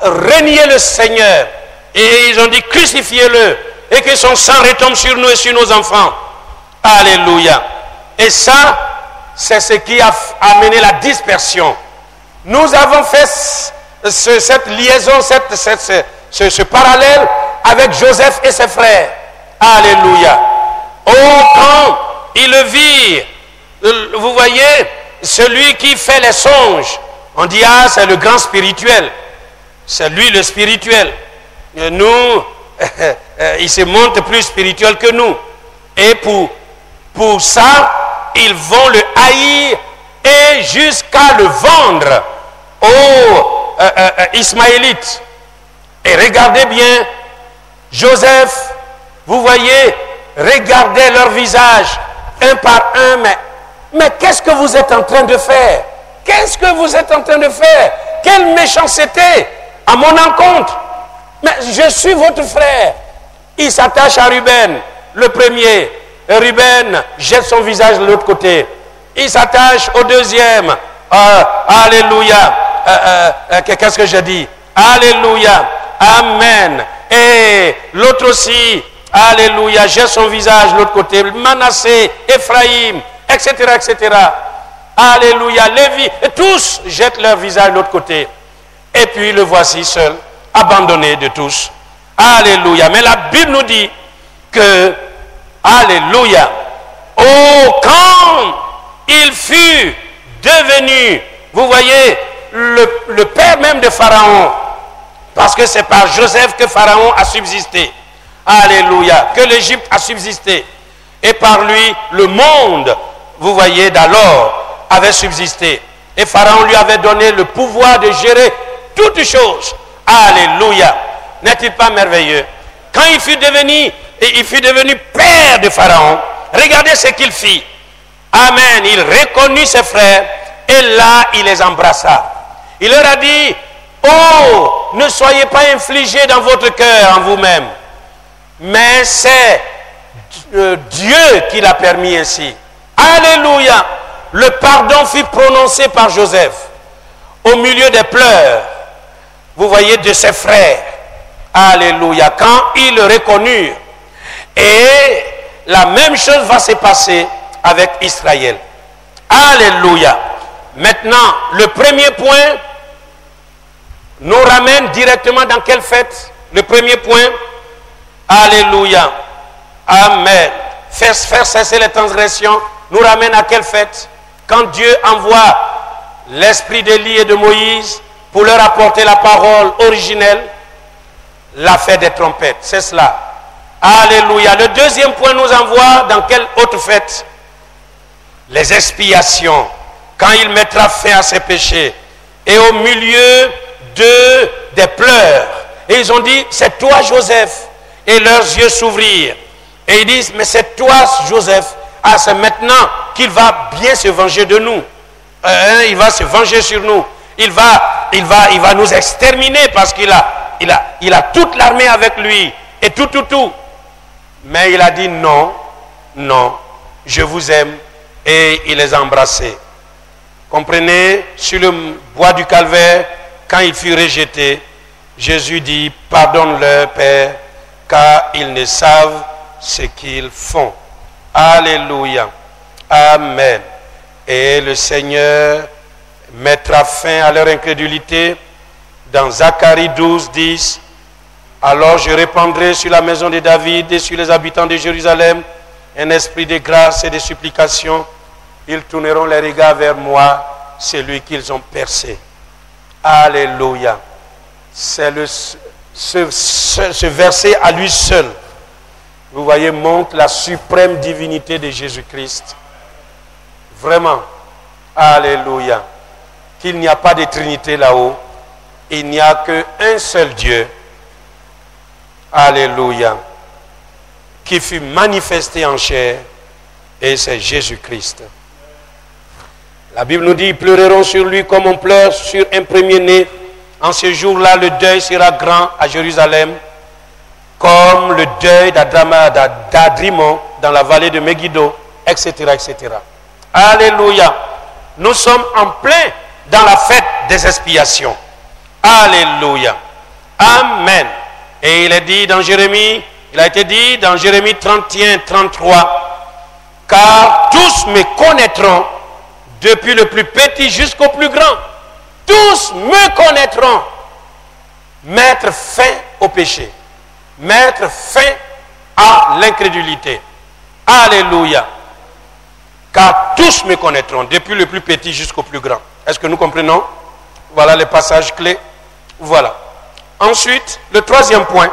renier le Seigneur. Et ils ont dit, crucifiez-le et que son sang retombe sur nous et sur nos enfants. Alléluia. Et ça, c'est ce qui a amené la dispersion. Nous avons fait cette liaison, ce parallèle avec Joseph et ses frères. Alléluia. Oh, quand ils le virent, vous voyez, celui qui fait les songes, on dit, ah, c'est le grand spirituel. C'est lui le spirituel. Et nous, il se montre plus spirituel que nous. Et pour ça, ils vont le haïr et jusqu'à le vendre aux Ismaélites. Et regardez bien, Joseph, vous voyez, regardez leur visage, un par un, mais qu'est-ce que vous êtes en train de faire? Qu'est-ce que vous êtes en train de faire? Quelle méchanceté à mon encontre! Mais je suis votre frère. Il s'attache à Ruben, le premier. Et Ruben jette son visage de l'autre côté. Il s'attache au deuxième. Alléluia. Qu'est-ce que je dis? Alléluia. Amen. Et l'autre aussi, alléluia, jette son visage de l'autre côté. Manassé, Ephraïm, etc., etc. Alléluia. Lévi, et tous jettent leur visage de l'autre côté. Et puis le voici seul, abandonné de tous. Alléluia. Mais la Bible nous dit que, alléluia, oh, quand il fut devenu, vous voyez, le père même de Pharaon, parce que c'est par Joseph que Pharaon a subsisté. Alléluia. Que l'Égypte a subsisté. Et par lui, le monde, vous voyez, d'alors, avait subsisté. Et Pharaon lui avait donné le pouvoir de gérer toutes choses. Alléluia. N'est-il pas merveilleux? Quand il fut devenu père de Pharaon, regardez ce qu'il fit. Amen. Il reconnut ses frères et là, il les embrassa. Il leur a dit, oh, ne soyez pas infligés dans votre cœur en vous-même. Mais c'est Dieu qui l'a permis ainsi. Alléluia. Le pardon fut prononcé par Joseph au milieu des pleurs, vous voyez, de ses frères. Alléluia. Quand ils le reconnurent. Et la même chose va se passer avec Israël. Alléluia. Maintenant, le premier point nous ramène directement dans quelle fête? Le premier point. Alléluia. Amen. Faire cesser les transgressions nous ramène à quelle fête? Quand Dieu envoie l'esprit d'Élie et de Moïse pour leur apporter la parole originelle, la fête des trompettes. C'est cela. Alléluia. Le deuxième point nous envoie dans quelle autre fête? Les expiations. Quand il mettra fin à ses péchés. Et au milieu des pleurs. Et ils ont dit, c'est toi Joseph. Et leurs yeux s'ouvrirent. Et ils disent, mais c'est toi Joseph. Ah, c'est maintenant qu'il va bien se venger de nous. Il va se venger sur nous. Il va nous exterminer parce qu'il a toute l'armée avec lui. Et tout. Mais il a dit non, je vous aime. Et il les a embrassés. Comprenez, sur le bois du calvaire, quand il fut rejeté, Jésus dit, pardonne-leur, Père, car ils ne savent ce qu'ils font. Alléluia. Amen. Et le Seigneur mettra fin à leur incrédulité. Dans Zacharie 12, 10, alors je répandrai sur la maison de David et sur les habitants de Jérusalem un esprit de grâce et de supplication. Ils tourneront les regards vers moi, celui qu'ils ont percé. Alléluia. C'est ce verset à lui seul, vous voyez, montre la suprême divinité de Jésus-Christ. Vraiment. Alléluia. Qu'il n'y a pas de Trinité là-haut. Il n'y a qu'un seul Dieu. Alléluia. Qui fut manifesté en chair. Et c'est Jésus-Christ. La Bible nous dit, ils pleureront sur lui comme on pleure sur un premier-né. En ce jour-là, le deuil sera grand à Jérusalem, comme le deuil d'Adrimon dans la vallée de Megiddo, etc., etc. Alléluia. Nous sommes en plein dans la fête des expiations. Alléluia. Amen. Et il est dit dans Jérémie, il a été dit dans Jérémie 31, 33, car tous me connaîtront, depuis le plus petit jusqu'au plus grand. Tous me connaîtront. Mettre fin au péché. Mettre fin à l'incrédulité. Alléluia. Car tous me connaîtront, depuis le plus petit jusqu'au plus grand. Est-ce que nous comprenons? Voilà les passages clés. Voilà. Ensuite, le troisième point,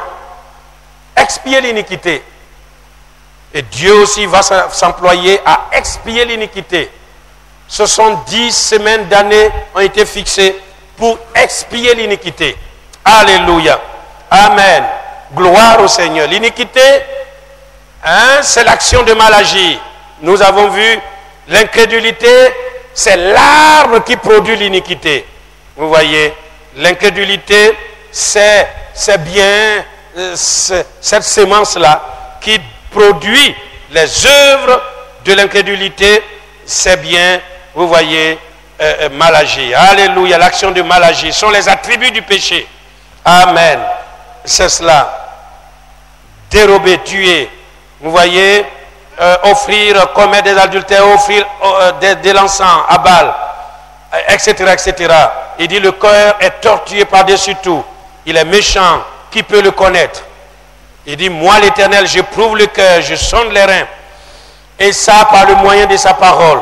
expier l'iniquité. Et Dieu aussi va s'employer à expier l'iniquité. 70 semaines d'années ont été fixées pour expier l'iniquité. Alléluia. Amen. Gloire au Seigneur. L'iniquité, c'est l'action de mal agir. Nous avons vu l'incrédulité, c'est l'arbre qui produit l'iniquité. Vous voyez, l'incrédulité, c'est bien cette semence-là qui produit les œuvres de l'incrédulité, c'est bien, vous voyez, mal agir. Alléluia, l'action de mal agir sont les attributs du péché. Amen. C'est cela. Dérober, tuer. Vous voyez, offrir, commettre des adultères, offrir de l'encens à Baal, etc., etc. Il dit le cœur est tortué par-dessus tout. Il est méchant. Qui peut le connaître? Il dit, moi l'Éternel, je prouve le cœur, je sonde les reins. Et ça par le moyen de sa parole.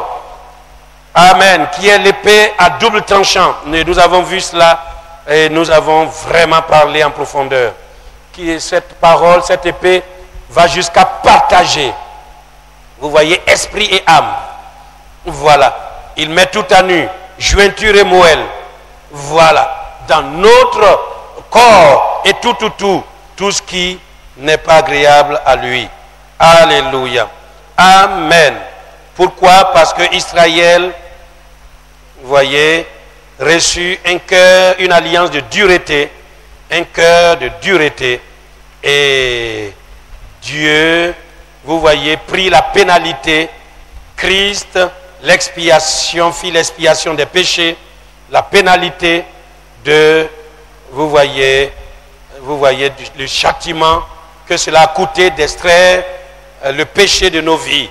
Amen. Qui est l'épée à double tranchant. Nous avons vu cela et nous avons vraiment parlé en profondeur. Cette parole, cette épée va jusqu'à partager. Vous voyez, esprit et âme. Voilà. Il met tout à nu, jointure et moelle. Voilà. Dans notre corps et tout ce qui n'est pas agréable à lui. Alléluia. Amen. Pourquoi? Parce que Israël, vous voyez, reçut un cœur, une alliance de dureté, un cœur de dureté, et Dieu, vous voyez, prit la pénalité. Christ, l'expiation, fit l'expiation des péchés, la pénalité de, vous voyez, le châtiment que cela a coûté d'extraire le péché de nos vies.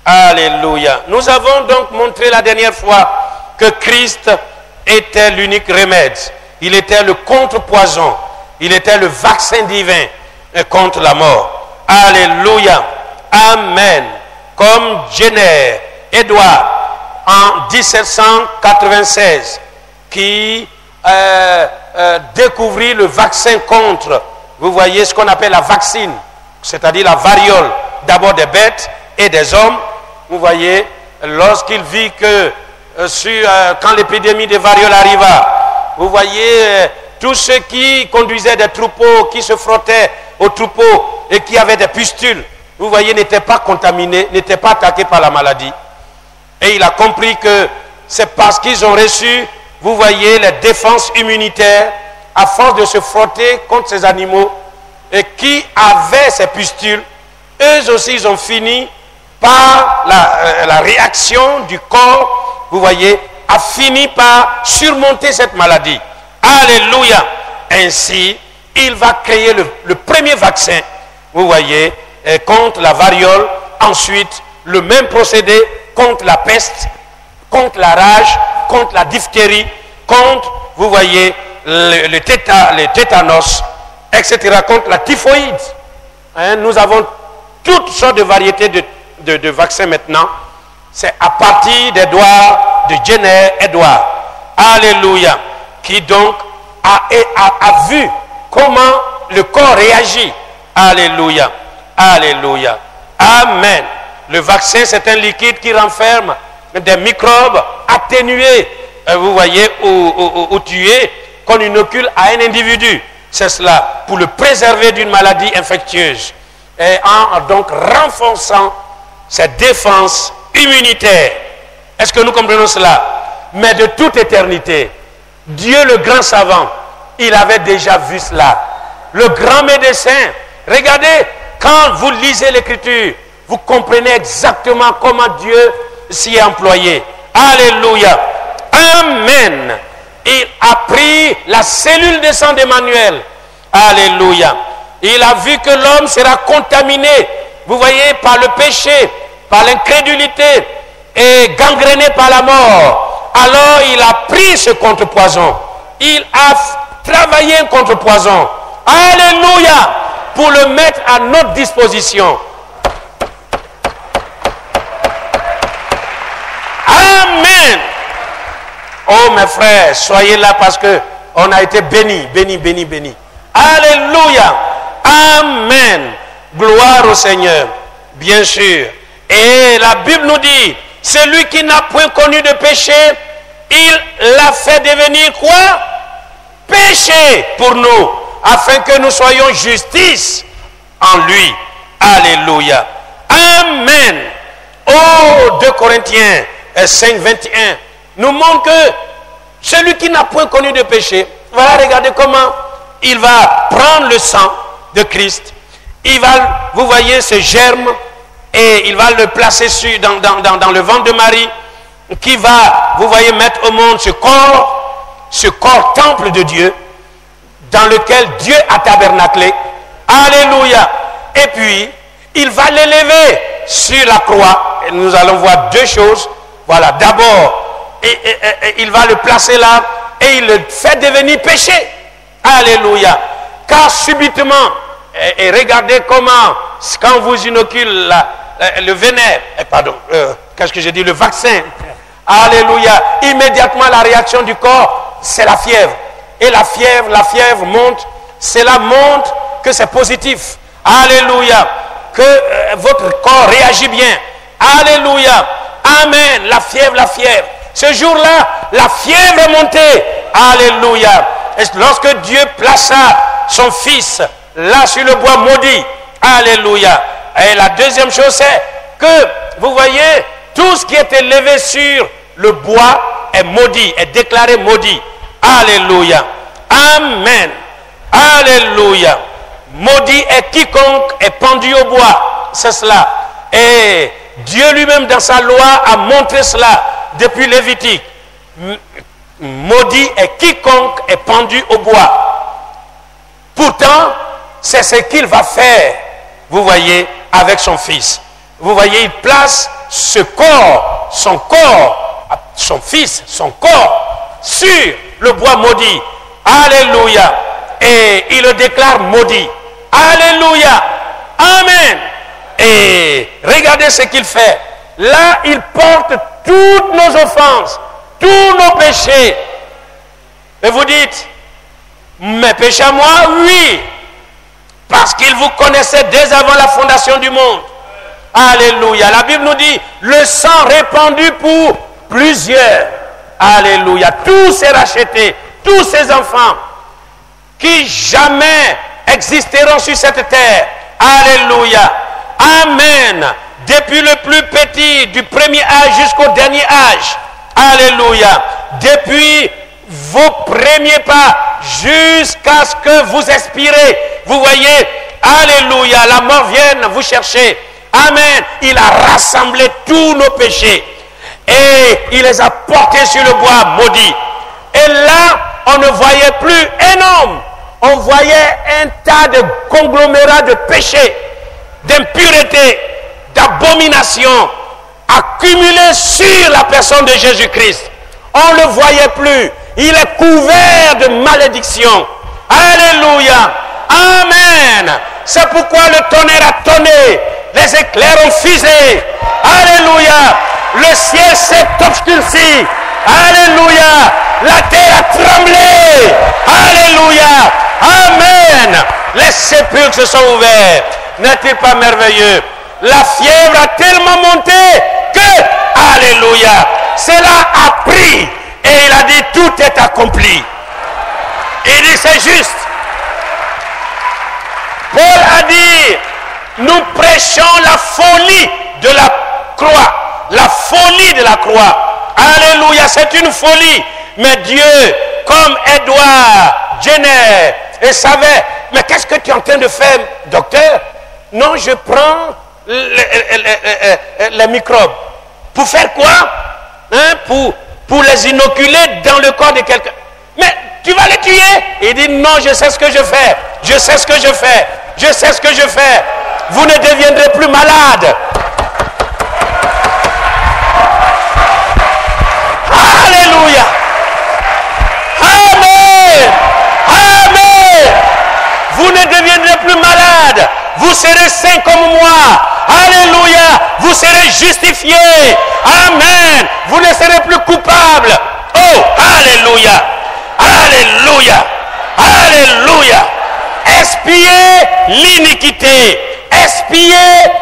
Alléluia. Nous avons donc montré la dernière fois que Christ était l'unique remède. Il était le contrepoison. Il était le vaccin divin contre la mort. Alléluia. Amen. Comme Jenner Edward en 1796 qui découvrit le vaccin contre, vous voyez ce qu'on appelle la vaccine, c'est-à-dire la variole, d'abord des bêtes et des hommes. Vous voyez, lorsqu'il vit que quand l'épidémie de variole arriva, vous voyez, tous ceux qui conduisaient des troupeaux, qui se frottaient aux troupeaux et qui avaient des pustules, vous voyez, n'étaient pas contaminés, n'étaient pas attaqués par la maladie. Et il a compris que c'est parce qu'ils ont reçu, vous voyez, les défenses immunitaires, à force de se frotter contre ces animaux, et qui avaient ces pustules, eux aussi, ils ont fini par la réaction du corps, vous voyez, a fini par surmonter cette maladie. Alléluia. Ainsi, il va créer le premier vaccin, vous voyez, contre la variole. Ensuite, le même procédé contre la peste, contre la rage, contre la diphtérie, contre, vous voyez, le tétanos, etc., contre la typhoïde. Nous avons toutes sortes de variétés de vaccins maintenant. C'est à partir des doigts de Jenner Edward. Alléluia. Qui donc a vu comment le corps réagit. Alléluia. Alléluia. Amen. Le vaccin, c'est un liquide qui renferme des microbes atténués, vous voyez, ou tués, qu'on inocule à un individu. C'est cela, pour le préserver d'une maladie infectieuse. Et en donc renforçant ses défenses immunitaires. Est-ce que nous comprenons cela? Mais de toute éternité, Dieu le grand savant, il avait déjà vu cela. Le grand médecin, regardez, quand vous lisez l'Écriture, vous comprenez exactement comment Dieu s'y est employé. Alléluia. Amen. Il a pris la cellule de sang d'Emmanuel. Alléluia. Il a vu que l'homme sera contaminé, vous voyez, par le péché, par l'incrédulité et gangréné par la mort. Alors il a pris ce contrepoison. Il a travaillé un contrepoison. Alléluia. pour le mettre à notre disposition. Amen. Oh mes frères, soyez là parce que on a été bénis, bénis, bénis, bénis. Alléluia. Amen. Gloire au Seigneur, bien sûr. Et la Bible nous dit, celui qui n'a point connu de péché, il l'a fait devenir quoi? Péché pour nous, afin que nous soyons justice en lui. Alléluia. Amen. Oh, 2 Corinthiens 5, 21 nous montre que celui qui n'a point connu de péché, voilà, regardez comment il va prendre le sang de Christ, il va, vous voyez ce germe, et il va le placer dans le ventre de Marie, qui va, vous voyez, mettre au monde ce corps temple de Dieu, dans lequel Dieu a tabernaclé. Alléluia. Et puis, il va l'élever sur la croix. Et nous allons voir deux choses. Voilà, d'abord, il va le placer là, et il le fait devenir péché. Alléluia. Car subitement, et regardez comment, quand vous inocule le venin, qu'est-ce que j'ai dit, le vaccin, alléluia, immédiatement la réaction du corps, c'est la fièvre. Et la fièvre monte, cela montre que c'est positif. Alléluia, que votre corps réagit bien. Alléluia, amen, la fièvre. Ce jour-là, la fièvre est montée. Alléluia. Et lorsque Dieu plaça son fils là sur le bois maudit, alléluia. Et la deuxième chose, c'est que, vous voyez, tout ce qui est élevé sur le bois est maudit, est déclaré maudit. Alléluia. Amen. Alléluia. Maudit est quiconque est pendu au bois. C'est cela. Et Dieu lui-même dans sa loi a montré cela depuis Lévitique. Maudit est quiconque est pendu au bois. Pourtant, c'est ce qu'il va faire, vous voyez, avec son fils. Vous voyez, il place son fils, son corps, sur le bois maudit. Alléluia. Et il le déclare maudit. Alléluia. Amen. Et regardez ce qu'il fait. Là, il porte toutes nos offenses, tous nos péchés. Et vous dites, mes péchés à moi, oui. Parce qu'il vous connaissait dès avant la fondation du monde. Alléluia. La Bible nous dit, le sang répandu pour plusieurs. Alléluia. Tous ces rachetés, tous ces enfants qui jamais existeront sur cette terre. Alléluia. Amen. Depuis le plus petit, du premier âge jusqu'au dernier âge. Alléluia. Depuis vos premiers pas jusqu'à ce que vous expirez. Vous voyez, alléluia, la mort vient vous chercher. Amen. Il a rassemblé tous nos péchés et il les a portés sur le bois maudit. Et là, on ne voyait plus un homme. On voyait un tas de conglomérats de péchés, d'impureté, d'abomination accumulés sur la personne de Jésus-Christ. On ne le voyait plus. Il est couvert de malédiction. Alléluia. Amen. C'est pourquoi le tonnerre a tonné. Les éclairs ont fusé. Alléluia. Le ciel s'est obscurci. Alléluia. La terre a tremblé. Alléluia. Amen. Les sépulcres se sont ouverts. N'est-il pas merveilleux? La fièvre a tellement monté que, alléluia, cela a pris. Et il a dit, tout est accompli. Il dit, c'est juste. Paul a dit, nous prêchons la folie de la croix. La folie de la croix. Alléluia, c'est une folie. Mais Dieu, comme Edward Jenner, il savait, mais qu'est-ce que tu es en train de faire, docteur? Non, je prends les microbes. Pour faire quoi? Hein? Pour les inoculer dans le corps de quelqu'un. Mais tu vas les tuer? Il dit non, je sais ce que je fais. Je sais ce que je fais. Je sais ce que je fais. Vous ne deviendrez plus malade. Alléluia. Amen. Amen. Vous ne deviendrez plus malade. serez saints comme moi. Alléluia. Vous serez justifiés. Amen. Vous ne serez plus coupables. Oh, alléluia. Alléluia. Alléluia. Expier l'iniquité. Expier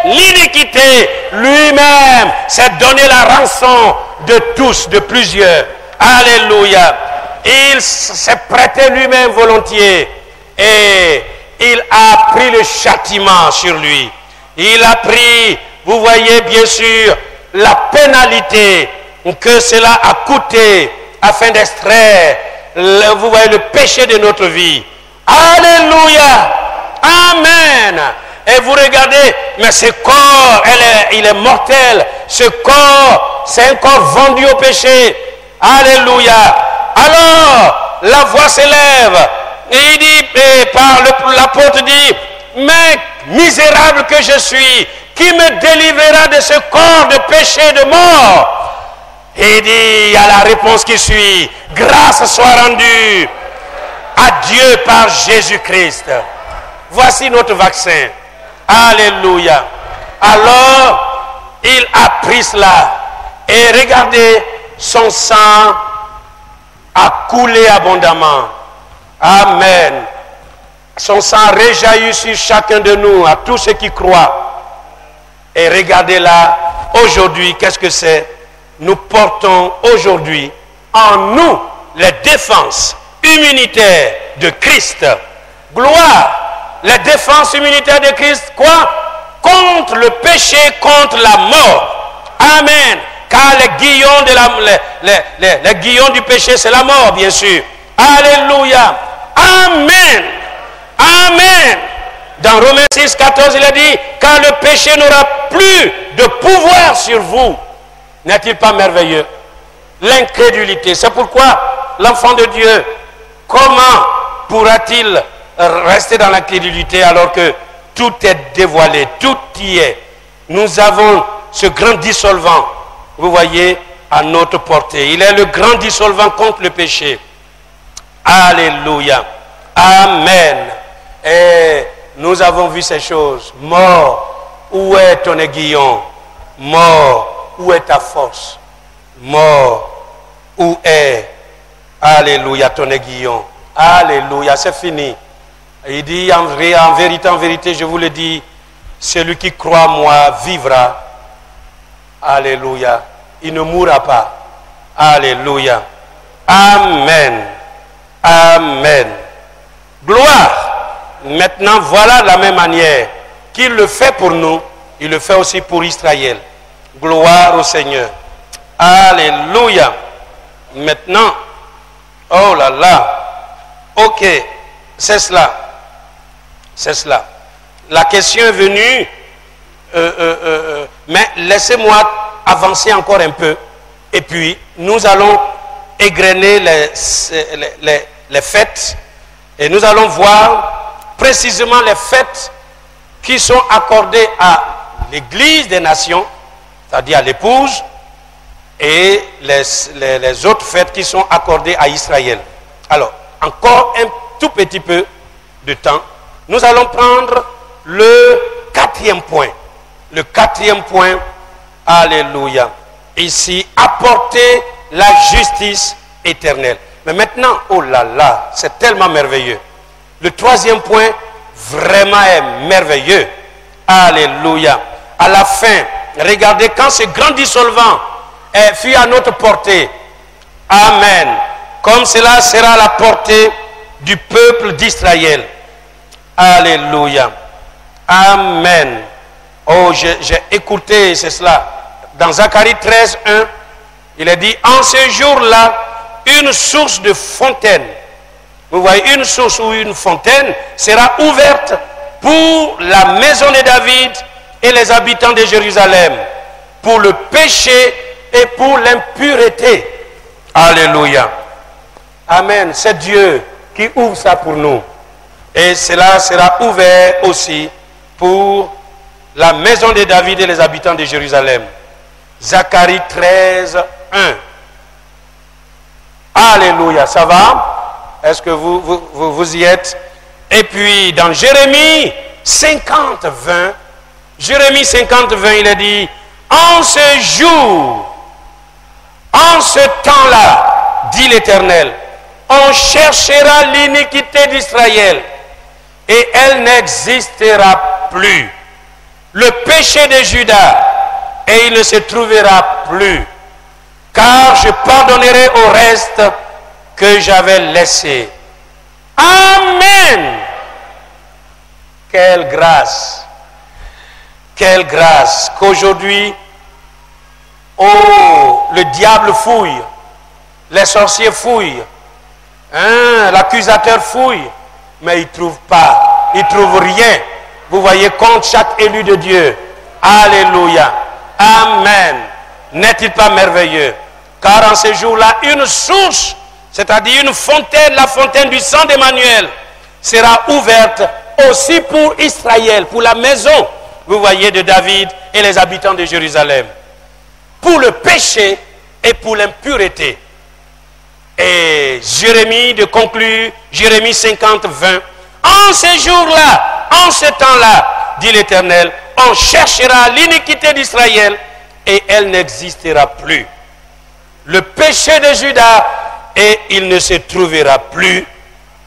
l'iniquité. Lui-même s'est donné la rançon de tous, de plusieurs. Alléluia. Il s'est prêté lui-même volontiers. Et il a pris le châtiment sur lui. Il a pris, vous voyez bien sûr, la pénalité que cela a coûté afin d'extraire, vous voyez, le péché de notre vie. Alléluia. Amen. Et vous regardez, mais ce corps, il est mortel. Ce corps, c'est un corps vendu au péché. Alléluia. Alors, la voix s'élève. Et il dit, l'apôtre dit, mais misérable que je suis, qui me délivrera de ce corps de péché et de mort? Et il dit, il y a la réponse qui suit, grâce soit rendue à Dieu par Jésus-Christ. Voici notre vaccin. Alléluia. Alors, il a pris cela. Et regardez, son sang a coulé abondamment. Amen. Son sang réjaillit sur chacun de nous, à tous ceux qui croient. Et regardez là, aujourd'hui, qu'est-ce que c'est? Nous portons aujourd'hui en nous les défenses immunitaires de Christ. Gloire. Les défenses immunitaires de Christ, quoi? Contre le péché, contre la mort. Amen. Car les guillons, les guillons du péché, c'est la mort, bien sûr. Alléluia. Amen. Amen. Dans Romains 6, 14, il a dit, car le péché n'aura plus de pouvoir sur vous. N'est-il pas merveilleux? L'incrédulité. C'est pourquoi l'enfant de Dieu, comment pourra-t-il rester dans l'incrédulité alors que tout est dévoilé, tout y est? Nous avons ce grand dissolvant, vous voyez, à notre portée. Il est le grand dissolvant contre le péché. Alléluia. Amen. Et nous avons vu ces choses. Mort, où est ton aiguillon? Mort, où est ta force? Mort, où est, alléluia, ton aiguillon? Alléluia, c'est fini. Il dit, en vérité, je vous le dis, celui qui croit en moi vivra. Alléluia. Il ne mourra pas. Alléluia. Amen. Amen. Gloire. Maintenant, voilà la même manière qu'il le fait pour nous, il le fait aussi pour Israël. Gloire au Seigneur. Alléluia. Maintenant, oh là là. Ok, c'est cela. C'est cela. La question est venue, mais laissez-moi avancer encore un peu. Et puis, nous allons égrener les fêtes. Et nous allons voir précisément les fêtes qui sont accordées à l'Église des nations, c'est-à-dire à l'épouse, et les autres fêtes qui sont accordées à Israël. Alors, encore un tout petit peu de temps. Nous allons prendre le quatrième point. Le quatrième point, alléluia. Ici, apporter la justice éternelle. Mais maintenant, oh là là, c'est tellement merveilleux. Le troisième point, vraiment est merveilleux. Alléluia. À la fin, regardez, quand ce grand dissolvant fut à notre portée, amen, comme cela sera à la portée du peuple d'Israël. Alléluia. Amen. Oh, j'ai écouté, c'est cela. Dans Zacharie 13, 1, il est dit, en ce jour-là, une source de fontaine, vous voyez, une source ou une fontaine sera ouverte pour la maison de David et les habitants de Jérusalem, pour le péché et pour l'impureté. Alléluia. Amen. C'est Dieu qui ouvre ça pour nous. Et cela sera ouvert aussi pour la maison de David et les habitants de Jérusalem. Zacharie 13, 1. Alléluia. Ça va? Est-ce que vous y êtes? Et puis dans Jérémie 50-20, Jérémie 50-20, il a dit, en ce jour, en ce temps-là, dit l'Éternel, on cherchera l'iniquité d'Israël et elle n'existera plus. Le péché de Juda et il ne se trouvera plus. Car je pardonnerai au reste que j'avais laissé. Amen. Quelle grâce. Quelle grâce qu'aujourd'hui, oh, le diable fouille, les sorciers fouillent, hein, l'accusateur fouille, mais il ne trouve pas, il ne trouve rien. Vous voyez, contre chaque élu de Dieu. Alléluia. Amen. N'est-il pas merveilleux? Car en ce jour-là, une source, c'est-à-dire une fontaine, la fontaine du sang d'Emmanuel, sera ouverte aussi pour Israël, pour la maison, vous voyez, de David et les habitants de Jérusalem. Pour le péché et pour l'impureté. Et Jérémie de conclure, Jérémie 50-20, en ce jour-là, en ce temps-là, dit l'Éternel, on cherchera l'iniquité d'Israël et elle n'existera plus. Le péché de Juda et il ne se trouvera plus,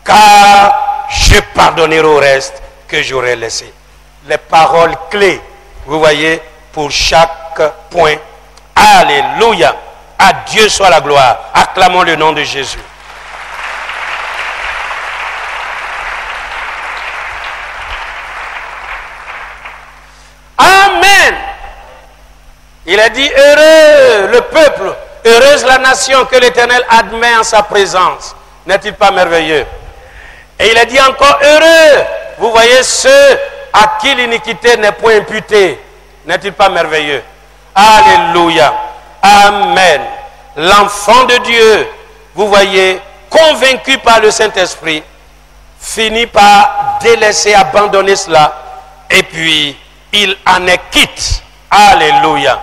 car je pardonnerai au reste que j'aurai laissé. Les paroles clés, vous voyez, pour chaque point. Alléluia. À Dieu soit la gloire. Acclamons le nom de Jésus. Amen. Il a dit, heureux le peuple, heureuse la nation que l'Éternel admet en sa présence. N'est-il pas merveilleux? Et il a dit encore, heureux, vous voyez, ceux à qui l'iniquité n'est point imputée. N'est-il pas merveilleux? Alléluia. Amen. L'enfant de Dieu, vous voyez, convaincu par le Saint-Esprit, finit par délaisser, abandonner cela, et puis il en est quitte. Alléluia.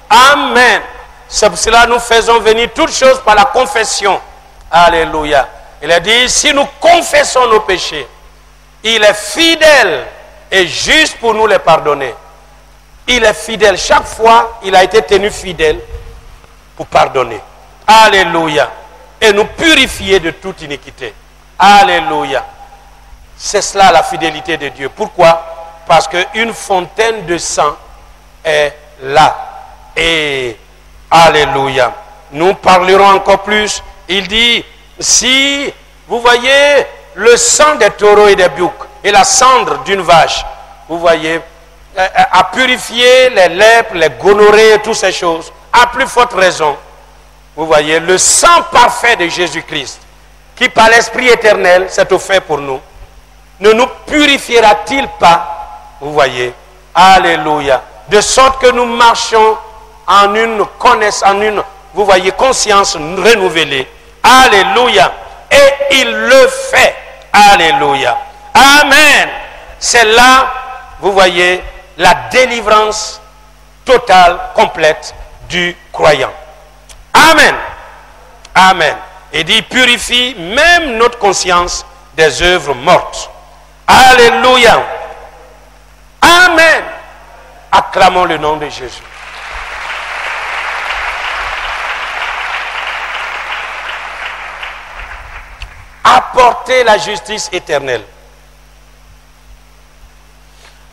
Amen. C'est pour cela que nous faisons venir toutes choses par la confession. Alléluia. Il a dit, si nous confessons nos péchés, il est fidèle et juste pour nous les pardonner. Il est fidèle. Chaque fois, il a été tenu fidèle pour pardonner. Alléluia. Et nous purifier de toute iniquité. Alléluia. C'est cela la fidélité de Dieu. Pourquoi? Parce qu'une fontaine de sang est là. Et alléluia. Nous parlerons encore plus. Il dit, si vous voyez le sang des taureaux et des boucs et la cendre d'une vache, vous voyez, à purifier les lèpres, les gonorrhées, toutes ces choses, à plus forte raison, vous voyez, le sang parfait de Jésus-Christ, qui par l'Esprit éternel s'est offert pour nous, ne nous purifiera-t-il pas, vous voyez, alléluia, de sorte que nous marchons en une connaissance, en une, vous voyez, conscience renouvelée, alléluia, et il le fait, alléluia, amen, c'est là, vous voyez, la délivrance totale, complète du croyant. Amen. Amen. Et dit, purifie même notre conscience des œuvres mortes. Alléluia. Amen. Acclamons le nom de Jésus. Apporter la justice éternelle.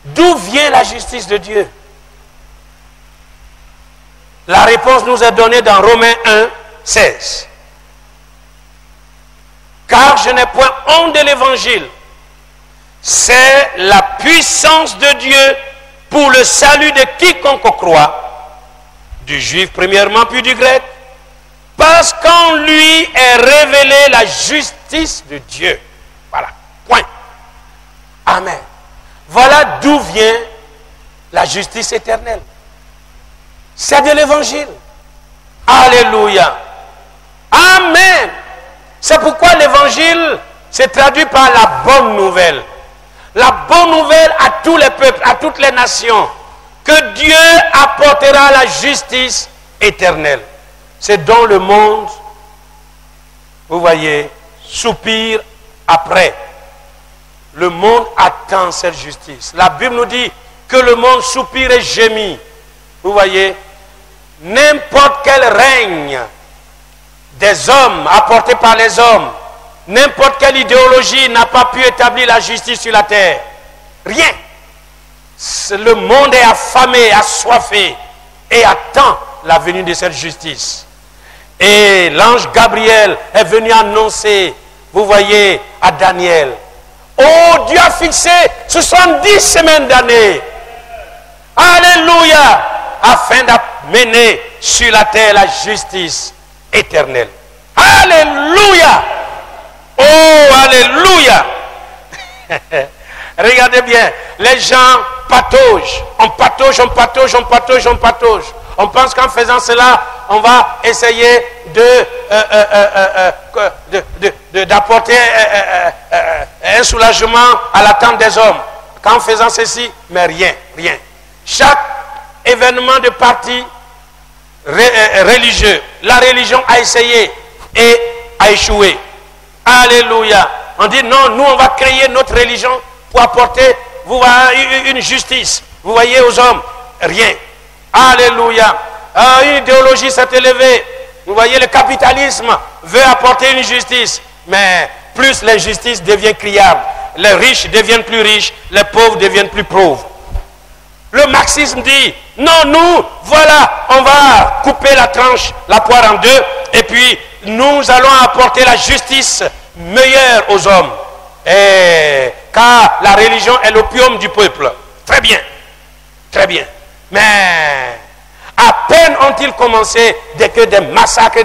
D'où vient la justice de Dieu? La réponse nous est donnée dans Romains 1, 16. Car je n'ai point honte de l'évangile. C'est la puissance de Dieu pour le salut de quiconque croit, du juif premièrement, puis du grec, parce qu'en lui est révélée la justice de Dieu. Voilà, point. Amen. Voilà d'où vient la justice éternelle. C'est de l'évangile. Alléluia. Amen. C'est pourquoi l'évangile se traduit par la bonne nouvelle. La bonne nouvelle à tous les peuples, à toutes les nations, que Dieu apportera la justice éternelle. C'est dont le monde, vous voyez, soupire après. Le monde attend cette justice. La Bible nous dit que le monde soupire et gémit. Vous voyez, n'importe quel règne des hommes, apporté par les hommes, n'importe quelle idéologie n'a pas pu établir la justice sur la terre. Rien. Le monde est affamé, assoiffé et attend la venue de cette justice. Et l'ange Gabriel est venu annoncer, vous voyez, à Daniel. Oh, Dieu a fixé 70 semaines d'années. Alléluia. Afin d'amener sur la terre la justice éternelle. Alléluia. Oh, alléluia. Regardez bien, les gens pataugent. On patauge, on patauge, on patauge, on patauge. On pense qu'en faisant cela, on va essayer d'apporter un soulagement à l'attente des hommes. Qu'en faisant ceci, mais rien, rien. Chaque événement de parti religieux, la religion a essayé et a échoué. Alléluia. On dit non, nous on va créer notre religion pour apporter, vous voyez, une justice. Vous voyez aux hommes, rien. Alléluia. Une idéologie s'est élevée. Vous voyez, le capitalisme veut apporter une justice. Mais plus l'injustice devient criable, les riches deviennent plus riches, les pauvres deviennent plus pauvres. Le marxisme dit, non, nous, voilà, on va couper la tranche, la poire en deux, et puis nous allons apporter la justice meilleure aux hommes. Car la religion est l'opium du peuple. Très bien, très bien. Mais à peine ont-ils commencé dès que des massacres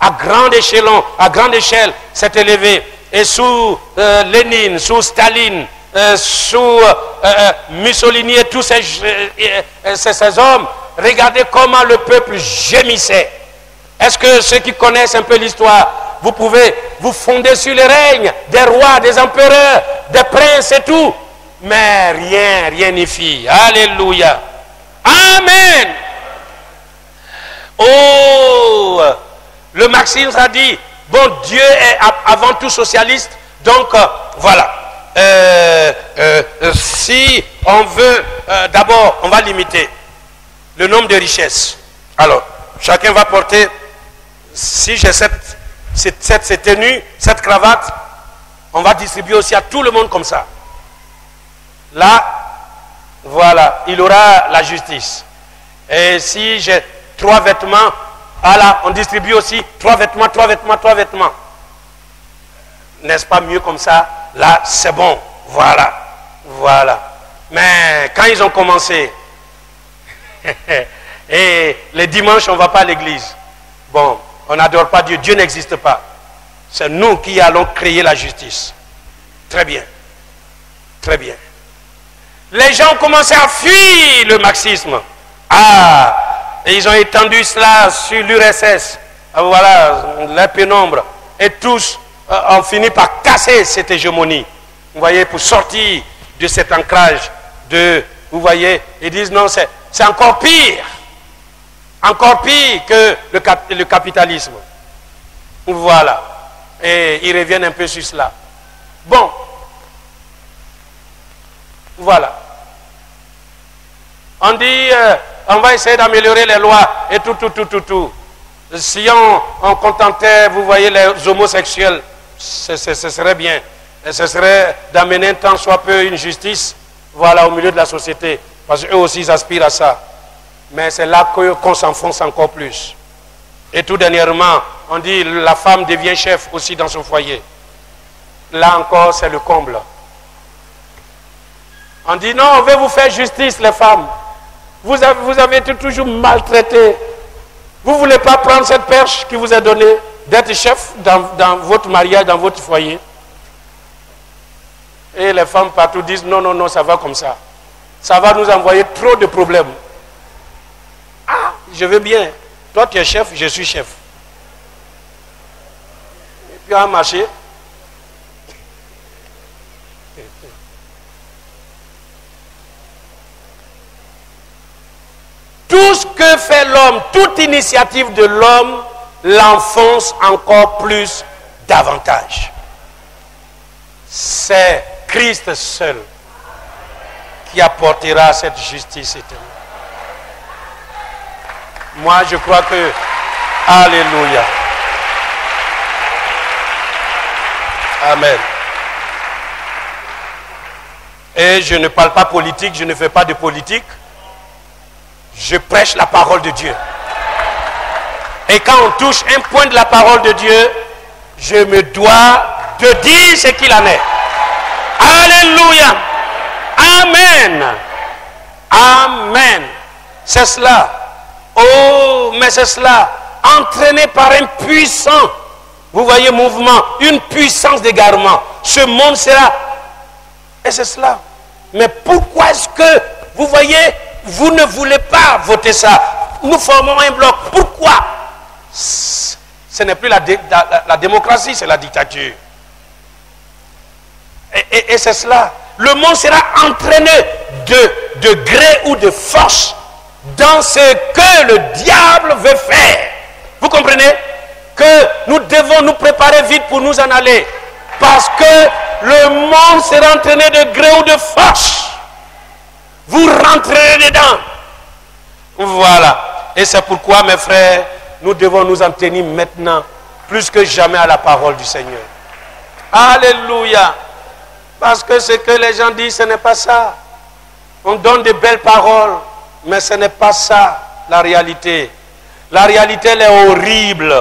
à grande échelon, à grande échelle s'est élevé. Et sous Lénine, sous Staline, sous Mussolini et tous ces hommes, regardez comment le peuple gémissait. Est-ce que ceux qui connaissent un peu l'histoire, vous pouvez vous fonder sur les règnes des rois, des empereurs, des princes et tout? Mais rien n'y fit. Alléluia. Amen. Oh, le marxisme a dit, bon, Dieu est avant tout socialiste, donc voilà. Si on veut, d'abord, on va limiter le nombre de richesses. Alors, chacun va porter, si j'ai cette tenue, cette cravate, on va distribuer aussi à tout le monde comme ça. Là, voilà, il aura la justice. Et si j'ai 3 vêtements, voilà, on distribue aussi 3 vêtements, 3 vêtements, 3 vêtements. N'est-ce pas mieux comme ça? Là, c'est bon. Voilà. Voilà. Mais quand ils ont commencé, et les dimanches, on ne va pas à l'église. Bon, on n'adore pas Dieu. Dieu n'existe pas. C'est nous qui allons créer la justice. Très bien. Très bien. Les gens ont commencé à fuir le marxisme. Ah, et ils ont étendu cela sur l'URSS. Voilà, la pénombre. Et tous ont fini par casser cette hégémonie. Vous voyez, pour sortir de cet ancrage vous voyez, ils disent non, c'est encore pire. Encore pire que le capitalisme. Voilà. Et ils reviennent un peu sur cela. Bon. Voilà. On dit, on va essayer d'améliorer les lois et tout. Si on contentait, vous voyez, les homosexuels, ce serait bien. Et ce serait d'amener un tant soit peu une justice, voilà, au milieu de la société. Parce qu'eux aussi, ils aspirent à ça. Mais c'est là qu'on s'enfonce encore plus. Et tout dernièrement, on dit, la femme devient chef aussi dans son foyer. Là encore, c'est le comble. On dit, non, on veut vous faire justice, les femmes. Vous avez été toujours maltraité. Vous ne voulez pas prendre cette perche qui vous est donnée, d'être chef dans votre mariage, dans votre foyer. Et les femmes partout disent, non, non, non, ça va comme ça. Ça va nous envoyer trop de problèmes. Ah, je veux bien. Toi, tu es chef, je suis chef. Et puis, on a marché. Tout ce que fait l'homme, toute initiative de l'homme, l'enfonce encore plus davantage. C'est Christ seul qui apportera cette justice éternelle. Moi, je crois que... Alléluia. Amen. Et je ne parle pas politique, je ne fais pas de politique. Je prêche la parole de Dieu. Et quand on touche un point de la parole de Dieu, je me dois de dire ce qu'il en est. Alléluia. Amen. Amen. C'est cela. Oh, mais c'est cela. Entraîné par un puissant, vous voyez, mouvement, une puissance d'égarement. Ce monde sera... Et c'est cela. Mais pourquoi est-ce que, vous voyez, vous ne voulez pas voter ça? Nous formons un bloc. Pourquoi? Ce n'est plus la démocratie, c'est la dictature. Et c'est cela. Le monde sera entraîné de gré ou de force dans ce que le diable veut faire. Vous comprenez? Que nous devons nous préparer vite pour nous en aller. Parce que le monde sera entraîné de gré ou de force. Vous rentrerez dedans. Voilà. Et c'est pourquoi, mes frères, nous devons nous en tenir maintenant plus que jamais à la parole du Seigneur. Alléluia. Parce que ce que les gens disent, ce n'est pas ça. On donne de belles paroles, mais ce n'est pas ça la réalité. La réalité, elle est horrible.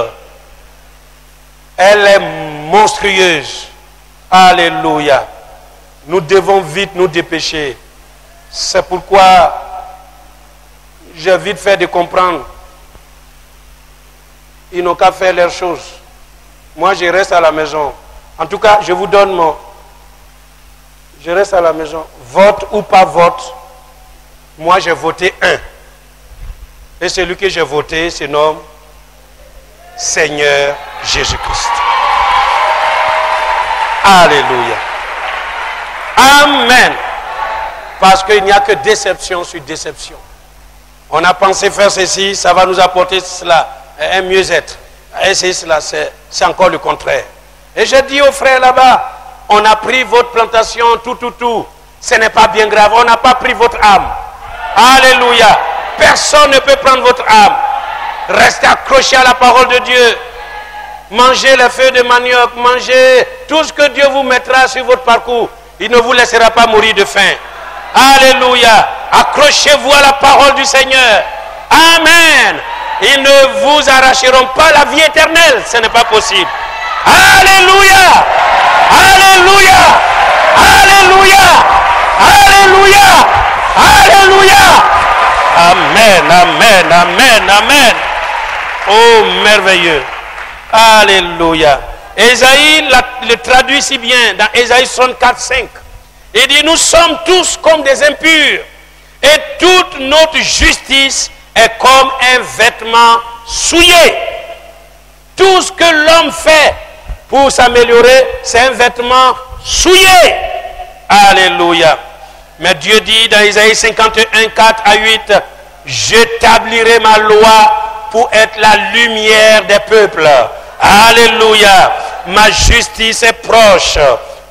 Elle est monstrueuse. Alléluia. Nous devons vite nous dépêcher. C'est pourquoi j'ai vite fait de comprendre. Ils n'ont qu'à faire leurs choses. Moi, je reste à la maison. En tout cas, je vous donne mon... Je reste à la maison. Vote ou pas vote, moi j'ai voté un. Et celui que j'ai voté se nomme Seigneur Jésus-Christ. Alléluia. Amen. Parce qu'il n'y a que déception sur déception. On a pensé faire ceci, ça va nous apporter cela, un mieux-être. Et c'est cela, c'est encore le contraire. Et je dis aux frères là-bas, on a pris votre plantation, tout. Ce n'est pas bien grave, on n'a pas pris votre âme. Alléluia. Personne ne peut prendre votre âme. Restez accrochés à la parole de Dieu. Mangez les feuilles de manioc, mangez tout ce que Dieu vous mettra sur votre parcours. Il ne vous laissera pas mourir de faim. Alléluia. Accrochez-vous à la parole du Seigneur. Amen. Ils ne vous arracheront pas la vie éternelle. Ce n'est pas possible. Alléluia. Alléluia. Alléluia. Alléluia. Alléluia. Amen, amen, amen, amen. Oh, merveilleux. Alléluia. Ésaïe le traduit si bien dans Ésaïe 64, 5. Il dit, nous sommes tous comme des impurs et toute notre justice est comme un vêtement souillé. Tout ce que l'homme fait pour s'améliorer, c'est un vêtement souillé. Alléluia. Mais Dieu dit dans Ésaïe 51, 4 à 8, j'établirai ma loi pour être la lumière des peuples. Alléluia. Ma justice est proche.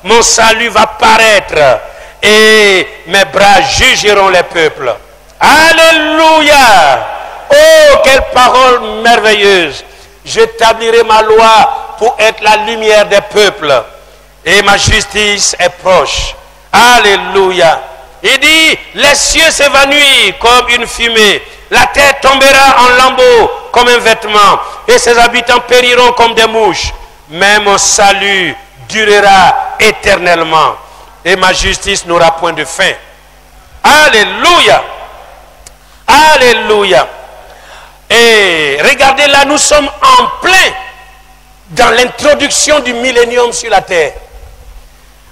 Mon salut va paraître. Et mes bras jugeront les peuples. Alléluia. Oh, quelle parole merveilleuse. J'établirai ma loi pour être la lumière des peuples. Et ma justice est proche. Alléluia. Il dit, les cieux s'évanouissent comme une fumée. La terre tombera en lambeaux comme un vêtement. Et ses habitants périront comme des mouches. Mais mon salut durera éternellement. Et ma justice n'aura point de fin. Alléluia. Alléluia. Et regardez là, nous sommes en plein dans l'introduction du millénium sur la terre.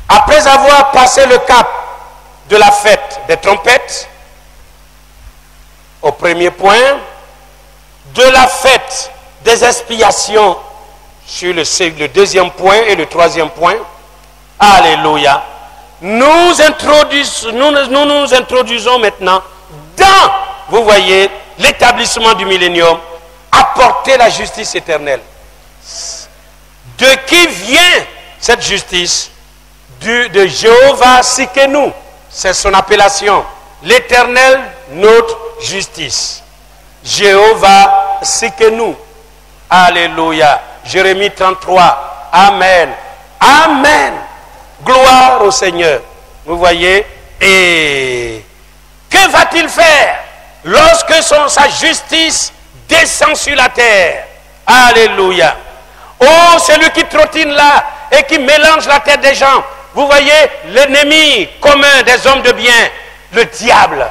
Après avoir passé le cap de la fête des trompettes, au premier point, de la fête des expiations sur le deuxième point et le troisième point, alléluia, nous nous introduisons maintenant dans, vous voyez, l'établissement du millénium, apporter la justice éternelle. De qui vient cette justice? de Jéhovah Tsidkenu. C'est son appellation. L'Éternel, notre justice. Jéhovah Tsidkenu. Alléluia. Jérémie 33. Amen. Amen. Gloire au Seigneur. Vous voyez? Et que va-t-il faire lorsque sa justice descend sur la terre? Alléluia. Oh, celui qui trottine là et qui mélange la tête des gens. Vous voyez, l'ennemi commun des hommes de bien, le diable.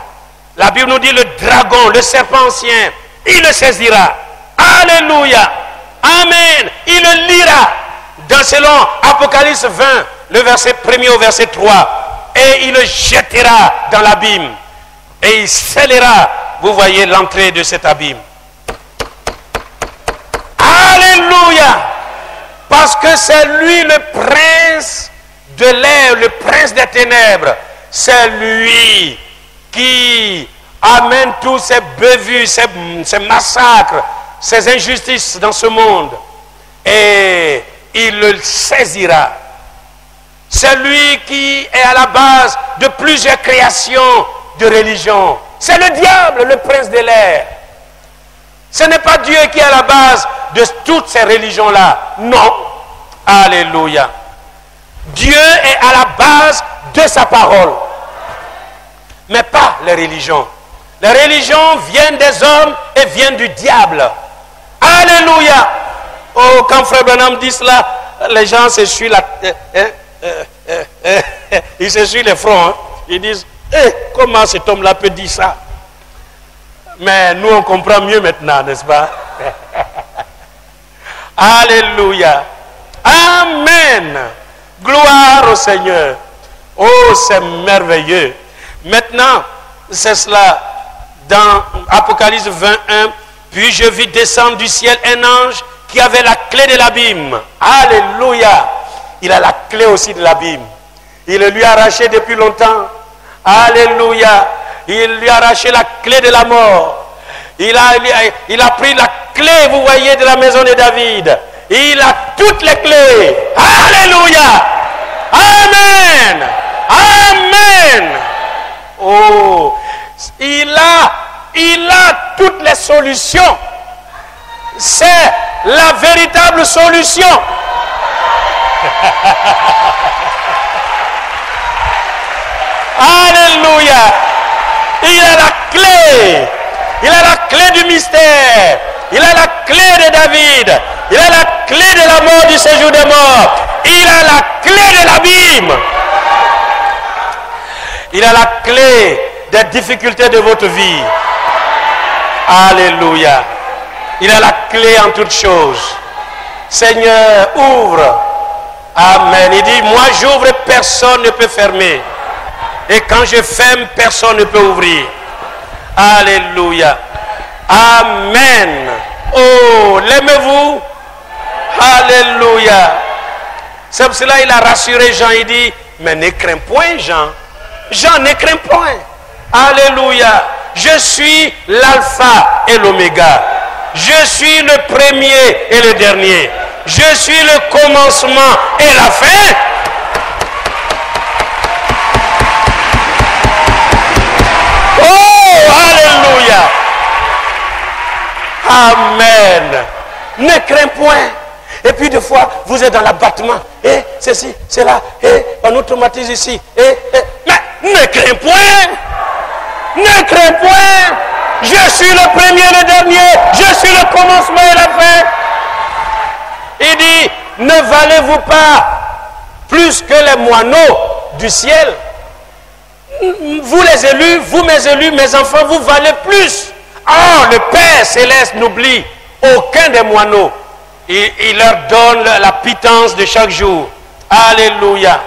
La Bible nous dit le dragon, le serpent ancien, il le saisira. Alléluia. Amen. Il le lira. Dans selon Apocalypse 20, le verset 1er au verset 3. Et il le jettera dans l'abîme. Et il scellera, vous voyez, l'entrée de cet abîme. Alléluia. Parce que c'est lui le prince de l'air, le prince des ténèbres. C'est lui qui amène tous ces bévues, ces massacres, ces injustices dans ce monde. Et il le saisira. C'est lui qui est à la base de plusieurs créations de religion. C'est le diable, le prince de l'air. Ce n'est pas Dieu qui est à la base de toutes ces religions-là. Non. Alléluia. Dieu est à la base de sa parole. Mais pas les religions. Les religions viennent des hommes et viennent du diable. Alléluia. Oh, quand Frère Branham dit cela, les gens s'essuient ils s'essuient les fronts. Hein. Ils disent, comment cet homme-là peut dire ça? Mais nous, on comprend mieux maintenant, n'est-ce pas? Alléluia. Amen. Gloire au Seigneur. Oh, c'est merveilleux. Maintenant, c'est cela. Dans Apocalypse 21, puis je vis descendre du ciel un ange qui avait la clé de l'abîme. Alléluia. Il a la clé aussi de l'abîme. Il le lui a arraché depuis longtemps. Alléluia. Il lui a arraché la clé de la mort. Il a pris la clé, vous voyez, de la maison de David. Il a toutes les clés. Alléluia. Amen. Amen. Oh, il a toutes les solutions. C'est la véritable solution. Alléluia. Il a la clé. Il a la clé du mystère. Il a la clé de David. Il a la clé de la mort, du séjour des morts. Il a la clé de l'abîme. Il a la clé des difficultés de votre vie. Alléluia. Il a la clé en toutes choses. Seigneur, ouvre. Amen. Il dit, moi j'ouvre et personne ne peut fermer. Et quand je ferme, personne ne peut ouvrir. Alléluia. Amen. Oh, l'aimez-vous? Alléluia. C'est pour cela qu'il a rassuré Jean. Il dit, mais ne crains point, Jean. Jean, ne crains point. Alléluia. Je suis l'alpha et l'oméga. Je suis le premier et le dernier. Je suis le commencement et la fin. Oh, alléluia. Amen. Ne crains point. Et puis des fois, vous êtes dans l'abattement. Et ceci, cela. Et on automatise ici. Mais ne crains point. Ne crains point. Je suis le premier et le dernier. Je suis le commencement et la fin. Il dit, ne valez-vous pas plus que les moineaux du ciel? Vous les élus, vous mes élus, mes enfants, vous valez plus. Oh, le Père Céleste n'oublie aucun des moineaux. Il leur donne la pitance de chaque jour. Alléluia.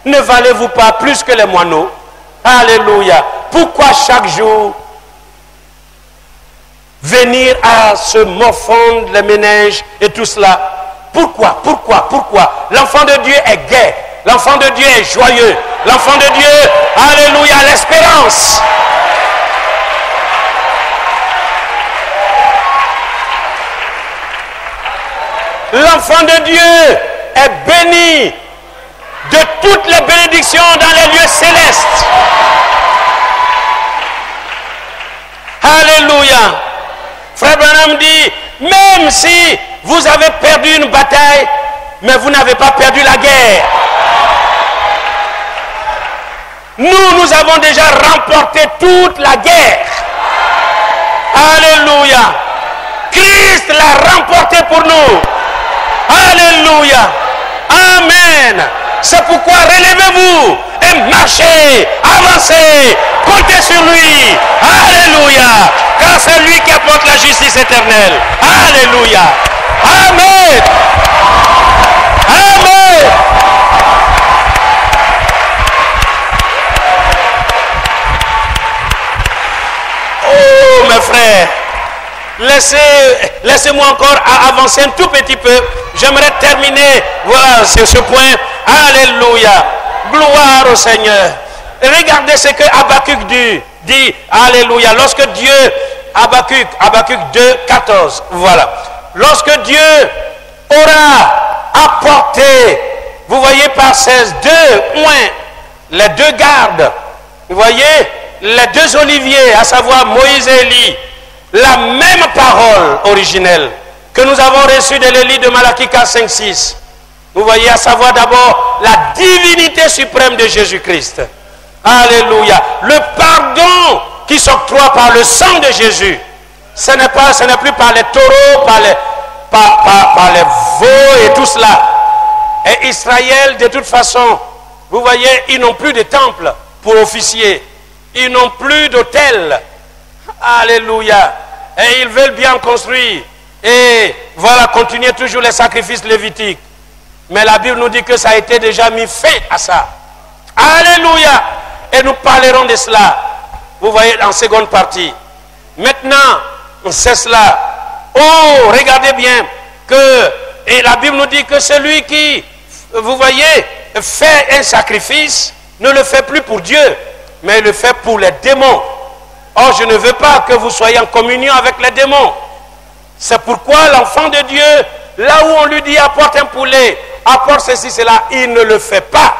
Ne valez-vous pas plus que les moineaux? Alléluia. Pourquoi chaque jour venir à se morfondre les méninges et tout cela? Pourquoi? L'enfant de Dieu est gai. L'enfant de Dieu est joyeux. L'enfant de Dieu, alléluia, l'espérance. L'enfant de Dieu est béni de toutes les bénédictions dans les lieux célestes. Alléluia. Frère Branham dit, même si vous avez perdu une bataille, mais vous n'avez pas perdu la guerre. Nous avons déjà remporté toute la guerre. Alléluia. Christ l'a remporté pour nous. Alléluia. Amen. C'est pourquoi relevez-vous et marchez, avancez, comptez sur lui. Alléluia. Car c'est lui qui apporte la justice éternelle. Alléluia. Amen. Amen. Oh mes frères, laissez-moi encore avancer un tout petit peu. J'aimerais terminer, voilà, sur ce point. Alléluia. Gloire au Seigneur. Regardez ce que Habakkuk dit. Alléluia. Lorsque Dieu, Habakkuk 2, 14, voilà. Lorsque Dieu aura apporté, vous voyez par ces deux points, les deux gardes, vous voyez, les deux oliviers, à savoir Moïse et Élie, la même parole originelle que nous avons reçue de l'Élie de Malachie 4, 5, 6. Vous voyez, à savoir d'abord la divinité suprême de Jésus-Christ. Alléluia. Le pardon qui s'octroie par le sang de Jésus. Ce n'est plus par les taureaux, par les veaux et tout cela. Et Israël, de toute façon, vous voyez, ils n'ont plus de temple pour officier. Ils n'ont plus d'autel. Alléluia. Et ils veulent bien construire. Et voilà, continuer toujours les sacrifices lévitiques. Mais la Bible nous dit que ça a été déjà mis fin à ça. Alléluia. Et nous parlerons de cela. Vous voyez, en seconde partie. Maintenant, c'est cela. Oh, regardez bien que, et la Bible nous dit que celui qui, vous voyez, fait un sacrifice, ne le fait plus pour Dieu, mais il le fait pour les démons. Or, je ne veux pas que vous soyez en communion avec les démons. C'est pourquoi l'enfant de Dieu, là où on lui dit apporte un poulet, apporte ceci, cela, il ne le fait pas.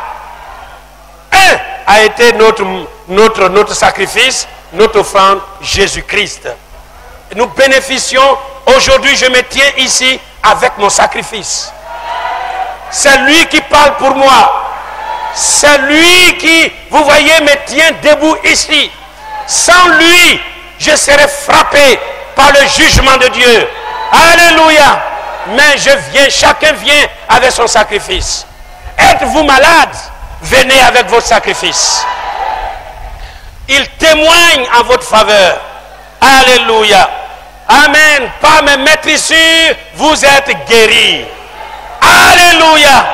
Un a été notre sacrifice, notre offrande, Jésus-Christ. Nous bénéficions, aujourd'hui je me tiens ici avec mon sacrifice. C'est lui qui parle pour moi. C'est lui qui, vous voyez, me tient debout ici. Sans lui, je serais frappé par le jugement de Dieu. Alléluia. Mais je viens, chacun vient avec son sacrifice. Êtes-vous malade? Venez avec votre sacrifice. Il témoigne en votre faveur. Alléluia. Amen. Par mes maîtrissures, vous êtes guéris. Alléluia.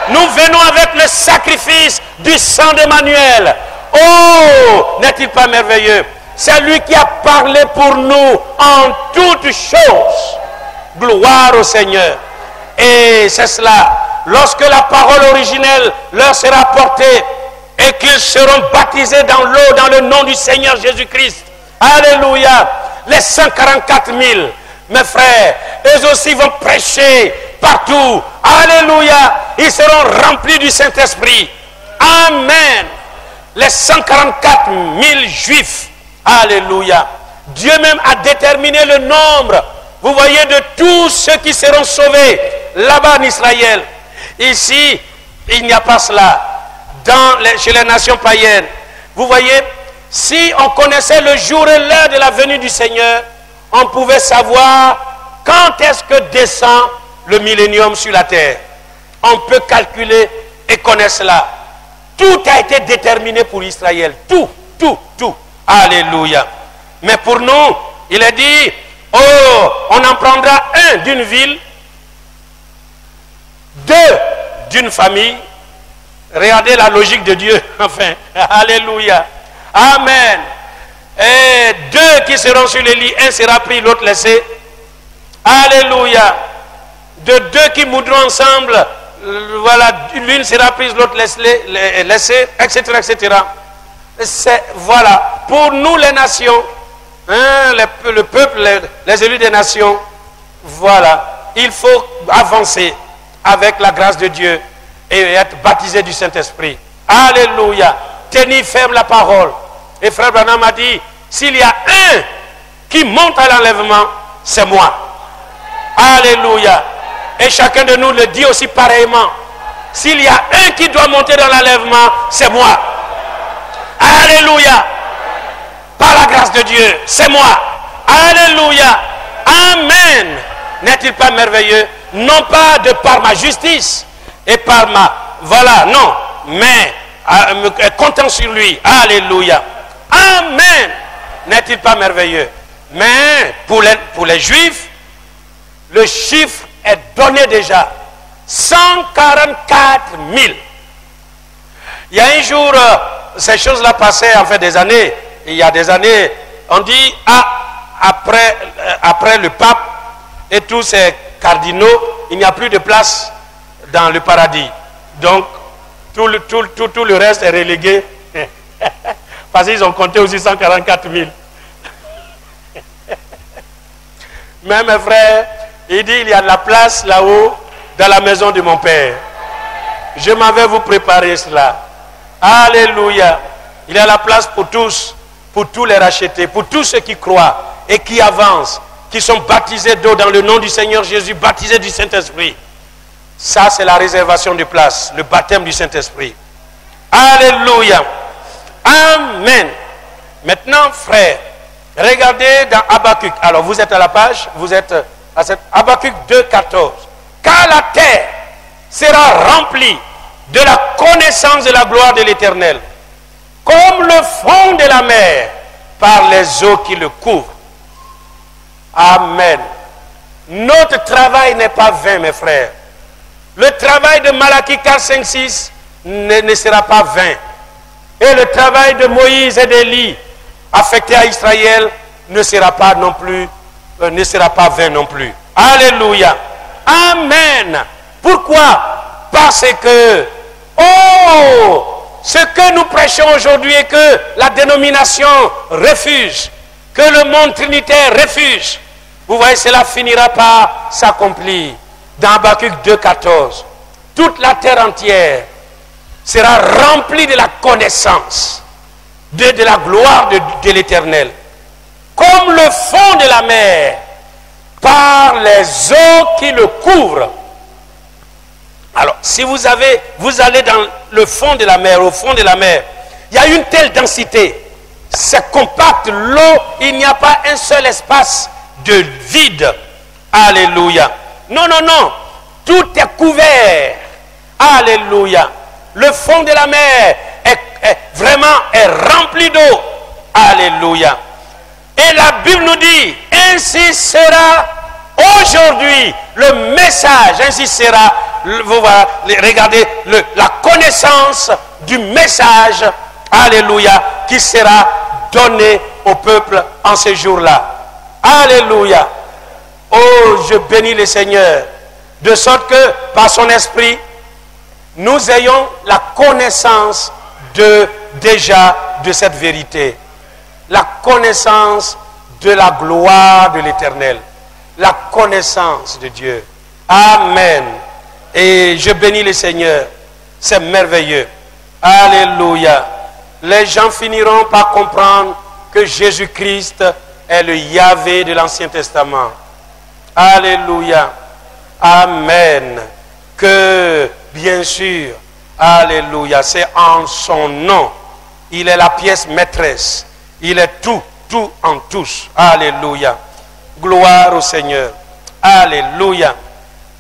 Nous venons avec le sacrifice du sang d'Emmanuel. Oh, n'est-il pas merveilleux? C'est lui qui a parlé pour nous en toutes choses. Gloire au Seigneur. Et c'est cela. Lorsque la parole originelle leur sera apportée et qu'ils seront baptisés dans l'eau, dans le nom du Seigneur Jésus-Christ. Alléluia. Les 144 000, mes frères, eux aussi vont prêcher partout. Alléluia. Ils seront remplis du Saint-Esprit. Amen. Les 144 000 juifs. Alléluia. Dieu même a déterminé le nombre, vous voyez, de tous ceux qui seront sauvés là-bas en Israël. Ici, il n'y a pas cela. Chez les nations païennes, vous voyez, si on connaissait le jour et l'heure de la venue du Seigneur, on pouvait savoir quand est-ce que descend le millénium sur la terre. On peut calculer et connaître cela. Tout a été déterminé pour Israël. Tout. Alléluia. Mais pour nous, il est dit, oh, on en prendra un d'une ville, deux d'une famille. Regardez la logique de Dieu, enfin. Alléluia. Amen. Et deux qui seront sur le lit, un sera pris, l'autre laissé. Alléluia. De deux qui moudront ensemble, voilà, l'une sera prise, l'autre laissée, etc., etc. Voilà, pour nous les nations, hein, le peuple, les élus des nations, voilà, il faut avancer avec la grâce de Dieu. et être baptisé du Saint-Esprit. Alléluia. Tenir ferme la parole. Et frère Branham a dit, s'il y a un qui monte à l'enlèvement, c'est moi. Alléluia. Et chacun de nous le dit aussi pareillement. S'il y a un qui doit monter dans l'enlèvement, c'est moi. Alléluia. Par la grâce de Dieu, c'est moi. Alléluia. Amen. N'est-il pas merveilleux? Non pas de par ma justice et par ma... Voilà, non. Mais comptant sur lui. Alléluia. Amen. N'est-il pas merveilleux? Mais pour les Juifs, le chiffre est donné déjà. 144 000. Il y a un jour, ces choses-là passaient en fait des années. Il y a des années, on dit, après le pape et tous ces cardinaux, il n'y a plus de place dans le paradis. Donc, tout le reste est relégué. Parce qu'ils ont compté aussi 144 000. Mais mes frères, il dit, il y a de la place là-haut, dans la maison de mon Père. Je m'en vais vous préparer cela. Alléluia. Il y a la place pour tous les rachetés, pour tous ceux qui croient et qui avancent, qui sont baptisés d'eau dans le nom du Seigneur Jésus, baptisés du Saint-Esprit. Ça, c'est la réservation de place, le baptême du Saint-Esprit. Alléluia. Amen. Maintenant, frère, regardez dans Habakkuk. Alors, vous êtes à la page, vous êtes à cette Habakkuk 2,14. Car la terre sera remplie de la connaissance de la gloire de l'Éternel, comme le fond de la mer par les eaux qui le couvrent. Amen. Notre travail n'est pas vain, mes frères. Le travail de Malachie 4, 5, 6 ne sera pas vain. Et le travail de Moïse et d'Élie affecté à Israël ne sera pas vain non plus. Alléluia. Amen. Pourquoi? Parce que, ce que nous prêchons aujourd'hui et que la dénomination refuse, que le monde trinitaire refuse, vous voyez, cela finira par s'accomplir. Dans Habakkuk 2,14, toute la terre entière sera remplie de la connaissance de la gloire de l'Éternel, comme le fond de la mer par les eaux qui le couvrent. Alors, si vous allez dans le fond de la mer, au fond de la mer, il y a une telle densité, c'est compact, l'eau, il n'y a pas un seul espace de vide. Alléluia. Non, non, non, tout est couvert. Alléluia. Le fond de la mer est rempli d'eau. Alléluia. Et la Bible nous dit, ainsi sera aujourd'hui le message, ainsi sera, vous regardez, la connaissance du message, alléluia, qui sera donné au peuple en ces jours-là. Alléluia. Oh, je bénis le Seigneur, de sorte que par son esprit, nous ayons la connaissance déjà de cette vérité. La connaissance de la gloire de l'Éternel. La connaissance de Dieu. Amen. Et je bénis le Seigneur. C'est merveilleux. Alléluia. Les gens finiront par comprendre que Jésus-Christ est le Yahvé de l'Ancien Testament. Alléluia. Amen. Que, bien sûr, alléluia, c'est en son nom. Il est la pièce maîtresse. Il est tout en tous. Alléluia. Gloire au Seigneur. Alléluia.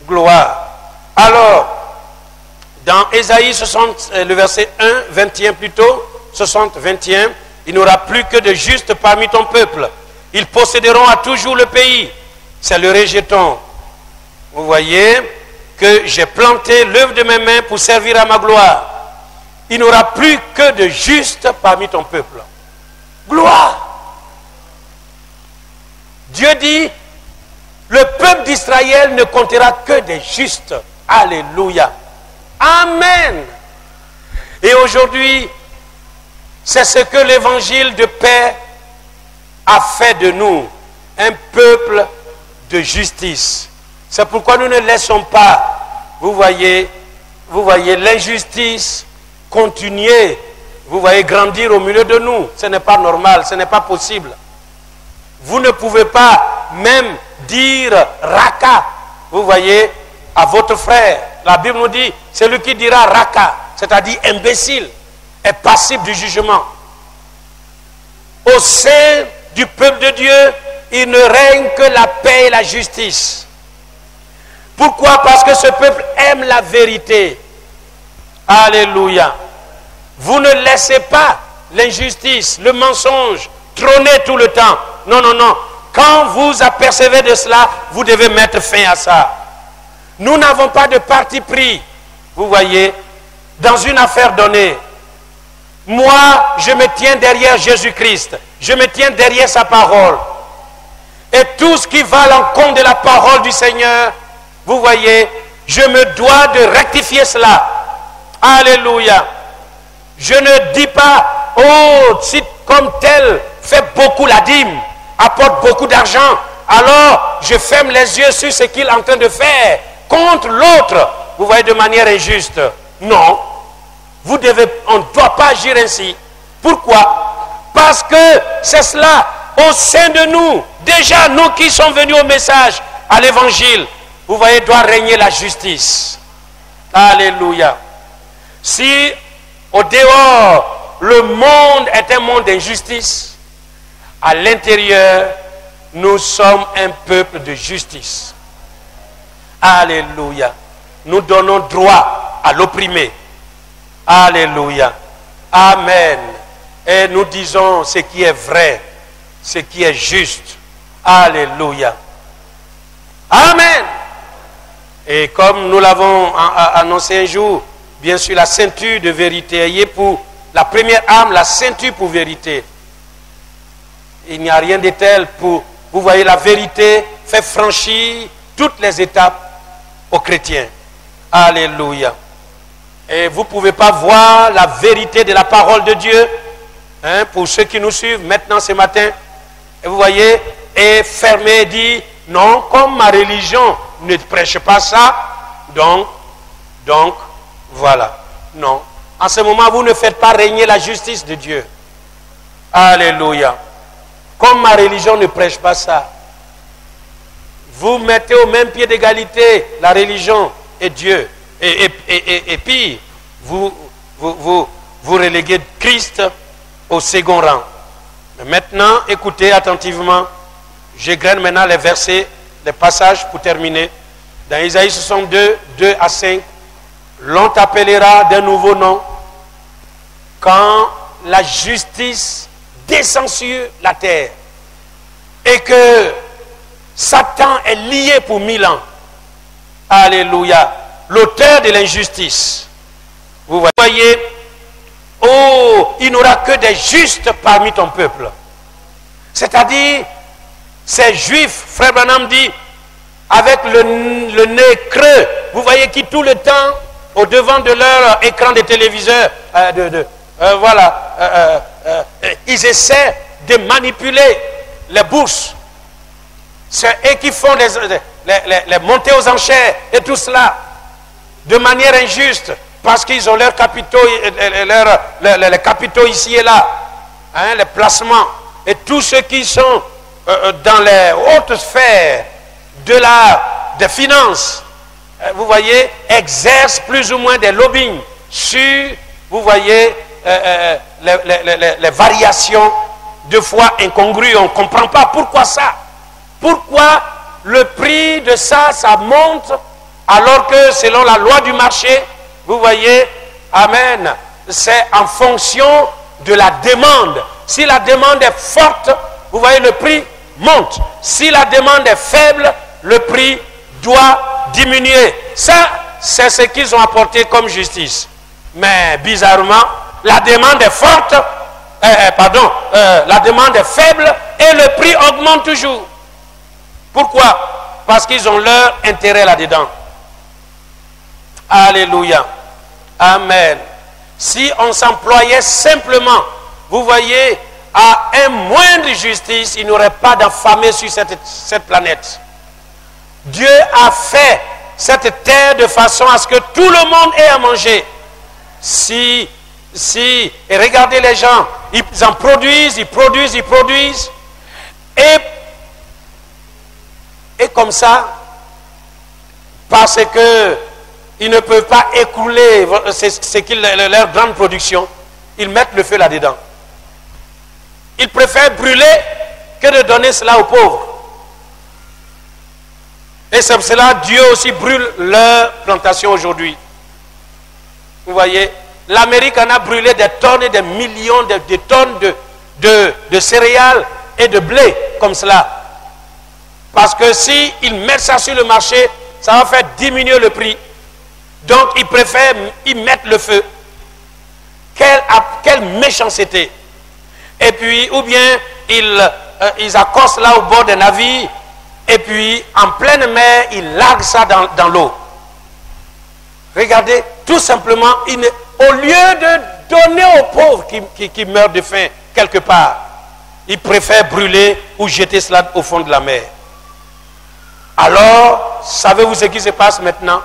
Gloire. Alors, dans Ésaïe 60, le verset 1, 21 plutôt, 60, 21, il n'y aura plus que de justes parmi ton peuple. Ils posséderont à toujours le pays. C'est le rejeton. Vous voyez que j'ai planté l'œuvre de mes mains pour servir à ma gloire. Il n'y aura plus que de justes parmi ton peuple. Gloire. Dieu dit, le peuple d'Israël ne comptera que des justes. Alléluia. Amen. Et aujourd'hui, c'est ce que l'évangile de paix a fait de nous, un peuple de justice. C'est pourquoi nous ne laissons pas, vous voyez, vous voyez, l'injustice continuer, vous voyez, grandir au milieu de nous. Ce n'est pas normal, ce n'est pas possible. Vous ne pouvez pas même dire raka, vous voyez, à votre frère. La Bible nous dit, celui qui dira raka, c'est-à-dire imbécile, est passible du jugement. Au sein du peuple de Dieu, il ne règne que la paix et la justice. Pourquoi? Parce que ce peuple aime la vérité. Alléluia. Vous ne laissez pas l'injustice, le mensonge trôner tout le temps. Non, non, non. Quand vous apercevez de cela, vous devez mettre fin à ça. Nous n'avons pas de parti pris, vous voyez, dans une affaire donnée. Moi, je me tiens derrière Jésus-Christ. Je me tiens derrière sa parole. Et tout ce qui va à l'encontre de la parole du Seigneur, vous voyez, je me dois de rectifier cela. Alléluia. Je ne dis pas, oh, si comme tel fait beaucoup la dîme, apporte beaucoup d'argent, alors je ferme les yeux sur ce qu'il est en train de faire contre l'autre, vous voyez, de manière injuste. Non. On ne doit pas agir ainsi. Pourquoi? Parce que c'est cela, au sein de nous, déjà nous qui sommes venus au message, à l'évangile, vous voyez, doit régner la justice. Alléluia. Si au dehors, le monde est un monde d'injustice, à l'intérieur, nous sommes un peuple de justice. Alléluia. Nous donnons droit à l'opprimé. Alléluia. Amen. Et nous disons ce qui est vrai, ce qui est juste. Alléluia. Amen. Et comme nous l'avons annoncé un jour, bien sûr, la ceinture de vérité. Ayez pour la première arme, la ceinture pour vérité. Il n'y a rien de tel pour, vous voyez, la vérité fait franchir toutes les étapes aux chrétiens. Alléluia. Et vous ne pouvez pas voir la vérité de la parole de Dieu, hein, pour ceux qui nous suivent maintenant ce matin. Et vous voyez, et fermer et dire, non, comme ma religion ne prêche pas ça, donc, voilà. Non. En ce moment, vous ne faites pas régner la justice de Dieu. Alléluia. Comme ma religion ne prêche pas ça, vous mettez au même pied d'égalité la religion et Dieu. Et puis, vous reléguez Christ au second rang. Mais maintenant, écoutez attentivement. J'égrène maintenant les versets, les passages pour terminer. Dans Isaïe 62, 2 à 5. L'on t'appellera d'un nouveau nom quand la justice descend sur la terre et que Satan est lié pour 1000 ans. Alléluia. L'auteur de l'injustice. Vous voyez, oh, il n'y aura que des justes parmi ton peuple. C'est-à-dire, ces juifs, frère Branham dit, avec le nez creux, vous voyez, qui tout le temps, au devant de leur écran de téléviseur, ils essaient de manipuler les bourses. C'est eux qui font les montées aux enchères et tout cela de manière injuste parce qu'ils ont leurs capitaux, les capitaux ici et là, hein, les placements. Et tous ceux qui sont dans les hautes sphères des finances, vous voyez, exercent plus ou moins des lobbying sur, vous voyez, les variations de fois incongrues. On ne comprend pas pourquoi ça. Pourquoi le prix de ça monte alors que selon la loi du marché, vous voyez, amen, c'est en fonction de la demande. Si la demande est forte, vous voyez, le prix monte. Si la demande est faible, le prix doit diminuer. Ça, c'est ce qu'ils ont apporté comme justice. Mais bizarrement, la demande est forte, la demande est faible et le prix augmente toujours. Pourquoi? Parce qu'ils ont leur intérêt là-dedans. Alléluia. Amen. Si on s'employait simplement, vous voyez, à un moindre justice, il n'y aurait pas d'infamie sur cette planète. Dieu a fait cette terre de façon à ce que tout le monde ait à manger. Et regardez les gens, ils en produisent, ils produisent. Et comme ça, parce que ils ne peuvent pas écouler leur grande production, ils mettent le feu là-dedans. Ils préfèrent brûler que de donner cela aux pauvres. Et c'est pour cela que Dieu aussi brûle leurs plantations aujourd'hui. Vous voyez, l'Amérique en a brûlé des tonnes et des millions de tonnes de céréales et de blé comme cela. Parce que s'ils mettent ça sur le marché, ça va faire diminuer le prix. Donc ils préfèrent y mettre le feu. Quelle méchanceté. Et puis, ou bien ils accostent là au bord des navires, et puis en pleine mer, ils larguent ça dans l'eau. Regardez, tout simplement, au lieu de donner aux pauvres qui meurent de faim quelque part, ils préfèrent brûler ou jeter cela au fond de la mer. Alors, savez-vous ce qui se passe maintenant?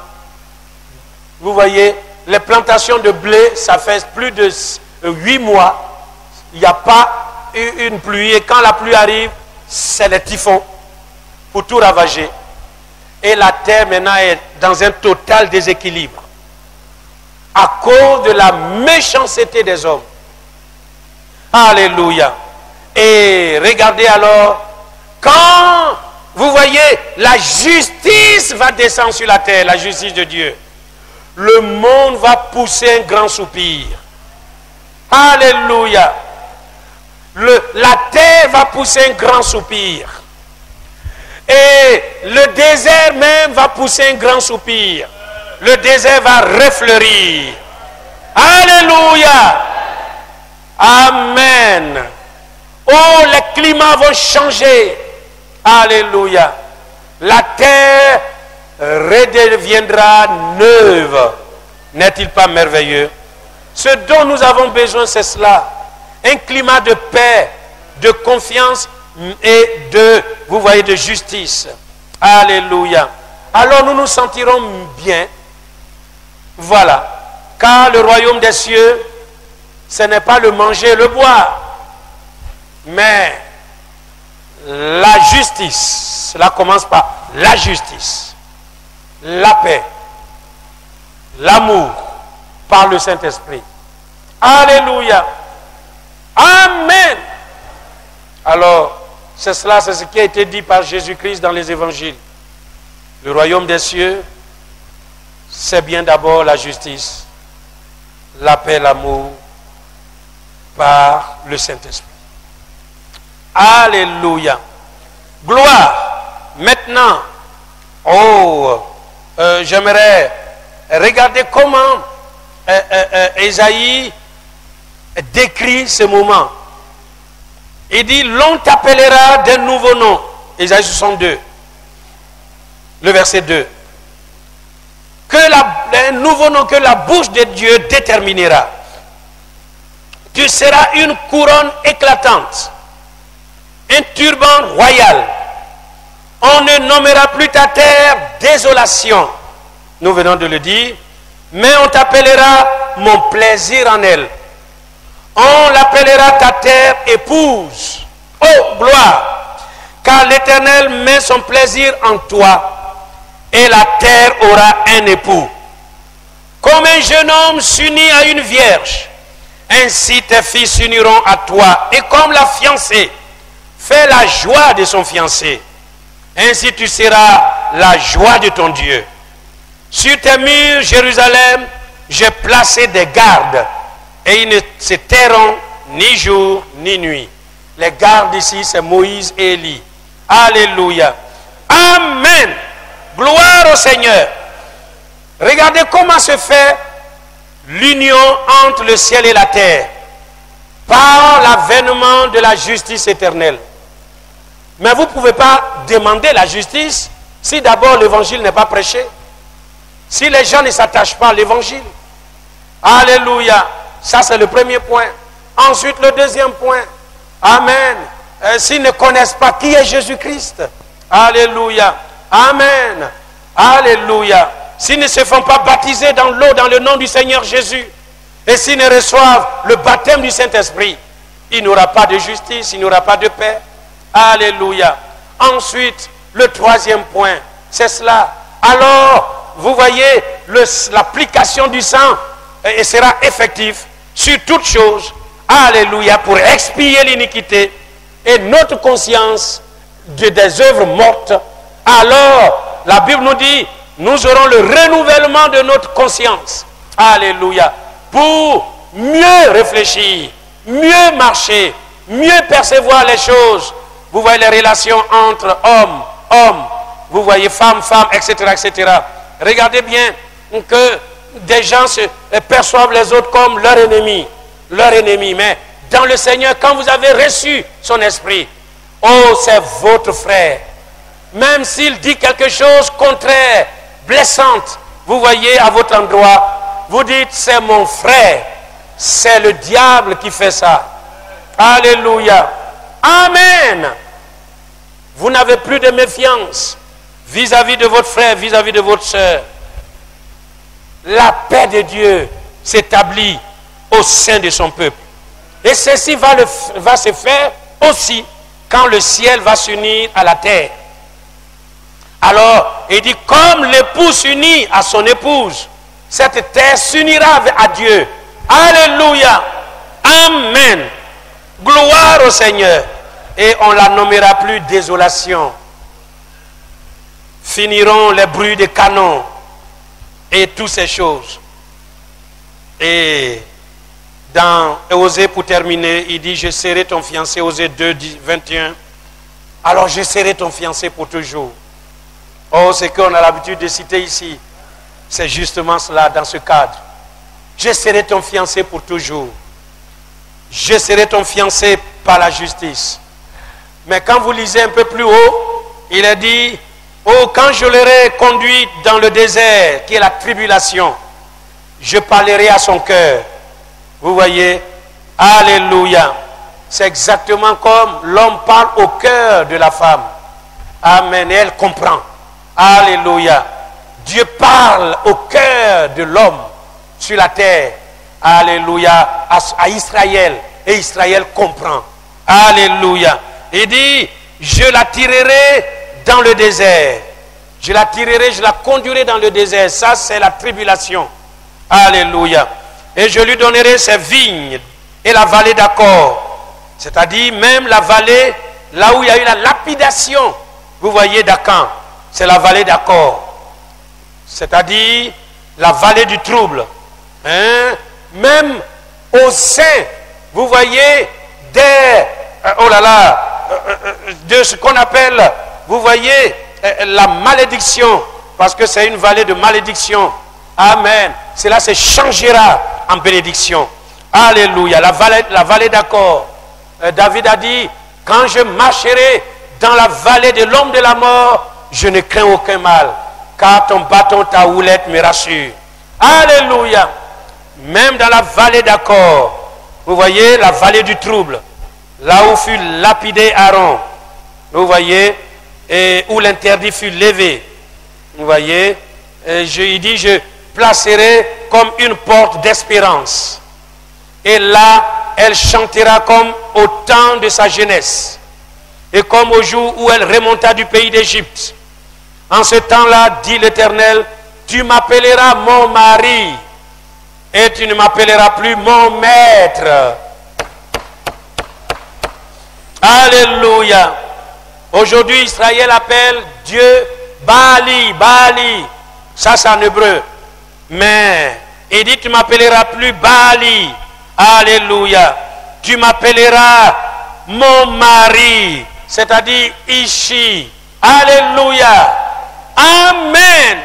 Vous voyez, les plantations de blé, ça fait plus de 8 mois. Il n'y a pas eu une pluie. Et quand la pluie arrive, c'est les typhons pour tout ravager. Et la terre maintenant est dans un total déséquilibre. À cause de la méchanceté des hommes. Alléluia. Et regardez alors, quand vous voyez, la justice va descendre sur la terre, la justice de Dieu. Le monde va pousser un grand soupir. Alléluia. La terre va pousser un grand soupir. Et le désert même va pousser un grand soupir. Le désert va refleurir. Alléluia. Amen. Oh, les climats vont changer. Alléluia. La terre redeviendra neuve. N'est-il pas merveilleux? Ce dont nous avons besoin, c'est cela. Un climat de paix, de confiance et vous voyez, de justice. Alléluia. Alors nous nous sentirons bien. Voilà. Car le royaume des cieux, ce n'est pas le manger et le boire, mais la justice. Cela commence par la justice, la paix, l'amour par le Saint-Esprit. Alléluia. Amen. Alors, c'est cela, c'est ce qui a été dit par Jésus-Christ dans les évangiles. Le royaume des cieux, c'est bien d'abord la justice, la paix, l'amour par le Saint-Esprit. Alléluia. Gloire. Maintenant, j'aimerais regarder comment Ésaïe décrit ce moment. Il dit, l'on t'appellera d'un nouveau nom. Ésaïe 62, le verset 2. Un nouveau nom que la bouche de Dieu déterminera. Tu seras une couronne éclatante, un turban royal. On ne nommera plus ta terre désolation. Nous venons de le dire. Mais on t'appellera mon plaisir en elle. On l'appellera ta terre épouse. Oh, gloire! Car l'Éternel met son plaisir en toi. Et la terre aura un époux. Comme un jeune homme s'unit à une vierge, ainsi tes filles s'uniront à toi. Et comme la fiancée fait la joie de son fiancé, ainsi tu seras la joie de ton Dieu. Sur tes murs, Jérusalem, j'ai placé des gardes, et ils ne se tairont ni jour ni nuit. Les gardes ici, c'est Moïse et Élie. Alléluia. Amen. Gloire au Seigneur. Regardez comment se fait l'union entre le ciel et la terre. Par l'avènement de la justice éternelle. Mais vous ne pouvez pas demander la justice si d'abord l'évangile n'est pas prêché. Si les gens ne s'attachent pas à l'évangile. Alléluia. Ça c'est le premier point. Ensuite le deuxième point. Amen. S'ils ne connaissent pas qui est Jésus-Christ. Alléluia. Amen. Alléluia. S'ils ne se font pas baptiser dans l'eau, dans le nom du Seigneur Jésus, et s'ils ne reçoivent le baptême du Saint-Esprit, il n'y aura pas de justice, il n'y aura pas de paix. Alléluia. Ensuite, le troisième point, c'est cela. Alors, vous voyez, l'application du sang sera effective sur toute chose. Alléluia, pour expier l'iniquité et notre conscience des œuvres mortes. Alors, la Bible nous dit, nous aurons le renouvellement de notre conscience. Alléluia. Pour mieux réfléchir, mieux marcher, mieux percevoir les choses. Vous voyez les relations entre hommes, vous voyez femmes, etc., etc. Regardez bien que des gens perçoivent les autres comme leur ennemi. Mais dans le Seigneur, quand vous avez reçu son esprit, oh, c'est votre frère. Même s'il dit quelque chose contraire, blessante, vous voyez à votre endroit, vous dites, c'est mon frère. C'est le diable qui fait ça. Alléluia. Amen. Vous n'avez plus de méfiance vis-à-vis de votre frère, vis-à-vis de votre soeur. La paix de Dieu s'établit au sein de son peuple. Et ceci va se faire aussi quand le ciel va s'unir à la terre. Alors, il dit, comme l'époux s'unit à son épouse, cette terre s'unira à Dieu. Alléluia. Amen. Gloire au Seigneur. Et on la nommera plus désolation. Finiront les bruits des canons et toutes ces choses. Et dans Osée, pour terminer, il dit, je serai ton fiancé, Osée 2, 21. Alors je serai ton fiancé pour toujours. Oh, ce qu'on a l'habitude de citer ici, c'est justement cela dans ce cadre. Je serai ton fiancé pour toujours. Je serai ton fiancé par la justice. Mais quand vous lisez un peu plus haut, il a dit, oh, quand je l'aurai conduit dans le désert, qui est la tribulation, je parlerai à son cœur. Vous voyez, alléluia. C'est exactement comme l'homme parle au cœur de la femme. Amen. Et elle comprend. Alléluia. Dieu parle au cœur de l'homme sur la terre. Alléluia. À Israël. Et Israël comprend. Alléluia. Il dit, je la tirerai dans le désert. Je la tirerai, je la conduirai dans le désert. Ça, c'est la tribulation. Alléluia. Et je lui donnerai ses vignes et la vallée d'Accord. C'est-à-dire même la vallée, là où il y a eu la lapidation. Vous voyez d'Acan, c'est la vallée d'Accord. C'est-à-dire la vallée du trouble. Hein? Même au sein, vous voyez, de ce qu'on appelle, vous voyez, la malédiction. Parce que c'est une vallée de malédiction. Amen. Cela se changera en bénédiction. Alléluia. La vallée d'Accord. David a dit, quand je marcherai dans la vallée de l'ombre de la mort, je ne crains aucun mal, car ton bâton, ta houlette me rassure. Alléluia. Même dans la vallée d'Accord, vous voyez la vallée du trouble, là où fut lapidé Aaron, vous voyez, et où l'interdit fut levé. Vous voyez, il dit, je placerai comme une porte d'espérance. Et là, elle chantera comme au temps de sa jeunesse. Et comme au jour où elle remonta du pays d'Égypte. En ce temps-là, dit l'Éternel, tu m'appelleras mon mari. Et tu ne m'appelleras plus mon maître. Alléluia. Aujourd'hui, Israël appelle Dieu Baali, Baali. Ça, c'est en hébreu. Mais, il dit, tu ne m'appelleras plus Baali. Alléluia. Tu m'appelleras mon mari. C'est-à-dire Ishi. Alléluia. Amen.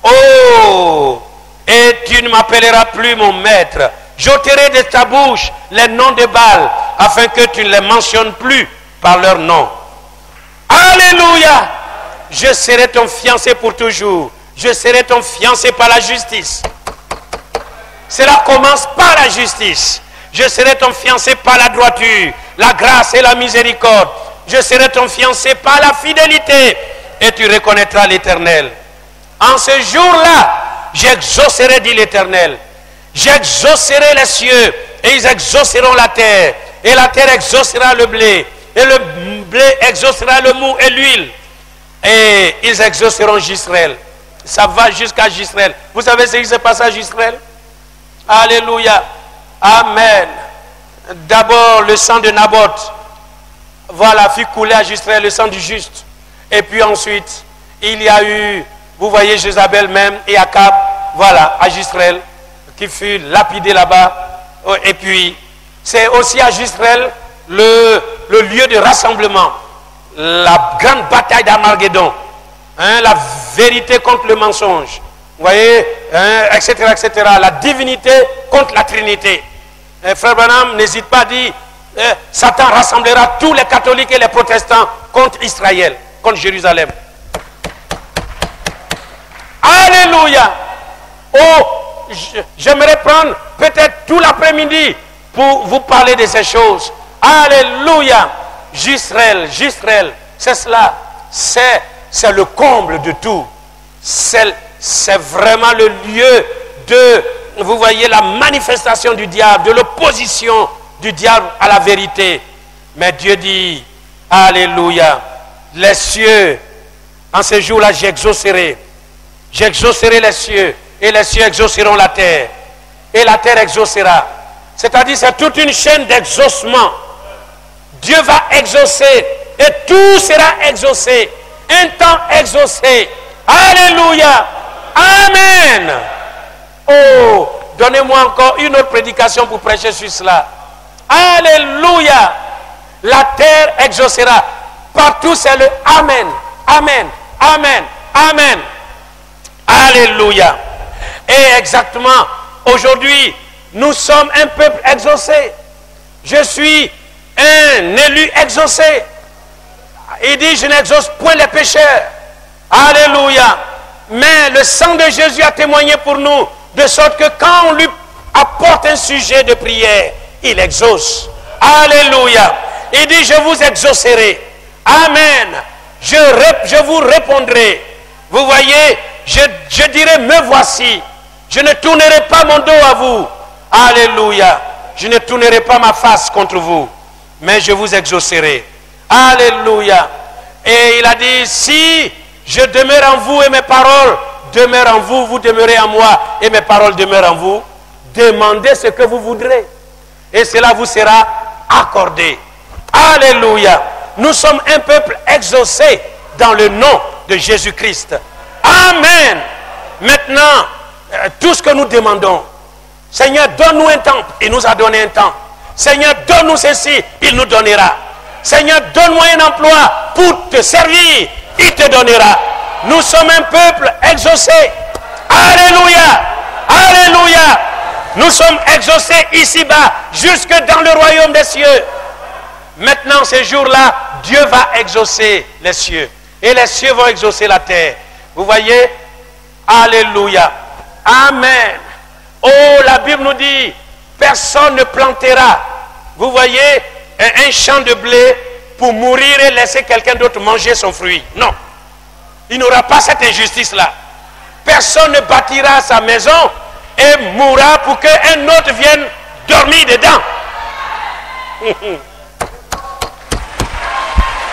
Oh. Et tu ne m'appelleras plus mon maître. J'ôterai de ta bouche les noms de Baal, afin que tu ne les mentionnes plus par leur nom. Alléluia. Je serai ton fiancé pour toujours. Je serai ton fiancé par la justice. Cela commence par la justice. Je serai ton fiancé par la droiture, la grâce et la miséricorde. Je serai ton fiancé par la fidélité. Et tu reconnaîtras l'Éternel. En ce jour-là, j'exaucerai, dit l'Éternel. J'exaucerai les cieux et ils exauceront la terre. Et la terre exaucera le blé. Et le blé exaucera le mou et l'huile. Et ils exauceront Jisraël. Ça va jusqu'à Jisraël. Vous savez ce qui s'est passé à Jisraël? Alléluia. Amen. D'abord, le sang de Naboth, voilà, fit couler à Jisraël le sang du juste. Et puis ensuite, il y a eu, vous voyez, Jézabel même et Akab, voilà, à Jisraël, qui fut lapidé là-bas. Et puis, c'est aussi à Jisraël le lieu de rassemblement, la grande bataille d'Armageddon, hein, la vérité contre le mensonge, vous voyez, hein, etc., etc., la divinité contre la Trinité. Et Frère Branham n'hésite pas à dire, Satan rassemblera tous les catholiques et les protestants contre Israël, contre Jérusalem. Alléluia. Oh, j'aimerais prendre peut-être tout l'après-midi pour vous parler de ces choses. Alléluia. Jisraël, c'est cela. C'est le comble de tout. C'est vraiment le lieu de, vous voyez, la manifestation du diable, de l'opposition du diable à la vérité. Mais Dieu dit, alléluia, les cieux, en ce jour-là, j'exaucerai les cieux, et les cieux exauceront la terre, et la terre exaucera. C'est-à-dire, c'est toute une chaîne d'exaucement. Dieu va exaucer, et tout sera exaucé, un temps exaucé. Alléluia, amen. Oh, donnez-moi encore une autre prédication pour prêcher sur cela. Alléluia, la terre exaucera. Partout c'est le amen, amen, amen, amen. Alléluia. Et exactement, aujourd'hui, nous sommes un peuple exaucé. Je suis un élu exaucé. Il dit, je n'exauce point les pécheurs. Alléluia. Mais le sang de Jésus a témoigné pour nous, de sorte que quand on lui apporte un sujet de prière, il exauce. Alléluia. Il dit, je vous exaucerai. Amen. Je vous répondrai. Vous voyez, je dirai, me voici. Je ne tournerai pas mon dos à vous. Alléluia. Je ne tournerai pas ma face contre vous, mais je vous exaucerai. Alléluia. Et il a dit, si je demeure en vous et mes paroles demeurent en vous, vous demeurez en moi et mes paroles demeurent en vous, demandez ce que vous voudrez et cela vous sera accordé. Alléluia. Nous sommes un peuple exaucé dans le nom de Jésus-Christ. Amen. Maintenant, tout ce que nous demandons, Seigneur, donne-nous un temple. Il nous a donné un temple. Seigneur, donne-nous ceci. Il nous donnera. Seigneur, donne-moi un emploi pour te servir. Il te donnera. Nous sommes un peuple exaucé. Alléluia. Alléluia. Nous sommes exaucés ici-bas, jusque dans le royaume des cieux. Maintenant, ces jours-là, Dieu va exaucer les cieux. Et les cieux vont exaucer la terre. Vous voyez? Alléluia. Amen. Oh, la Bible nous dit, personne ne plantera, vous voyez, un champ de blé pour mourir et laisser quelqu'un d'autre manger son fruit. Non. Il n'y aura pas cette injustice-là. Personne ne bâtira sa maison et mourra pour qu'un autre vienne dormir dedans.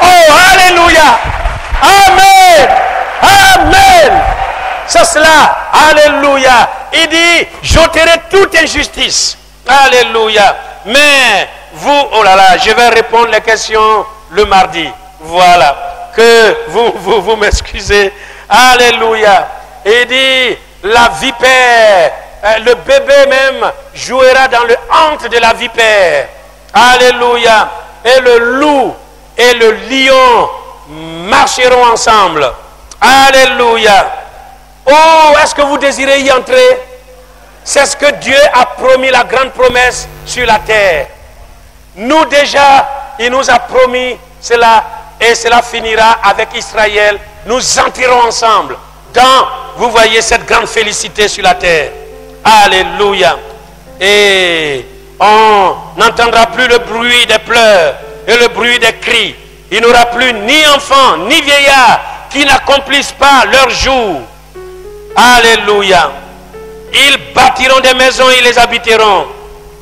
Oh, alléluia. Amen. Amen. C'est cela. Alléluia. Il dit, j'ôterai toute injustice. Alléluia. Mais vous, oh là là, je vais répondre les questions le mardi. Voilà. Que vous m'excusez. Alléluia. Il dit, la vipère, le bébé même jouera dans le hante de la vipère. Alléluia. Et le loup et le lion marcheront ensemble. Alléluia. Oh, est-ce que vous désirez y entrer? C'est ce que Dieu a promis, la grande promesse sur la terre. Nous déjà, il nous a promis cela et cela finira avec Israël. Nous entrerons ensemble dans, vous voyez, cette grande félicité sur la terre. Alléluia. Et on n'entendra plus le bruit des pleurs et le bruit des cris. Il n'y aura plus ni enfants, ni vieillards qui n'accomplissent pas leur jour. Alléluia. Ils bâtiront des maisons, ils les habiteront.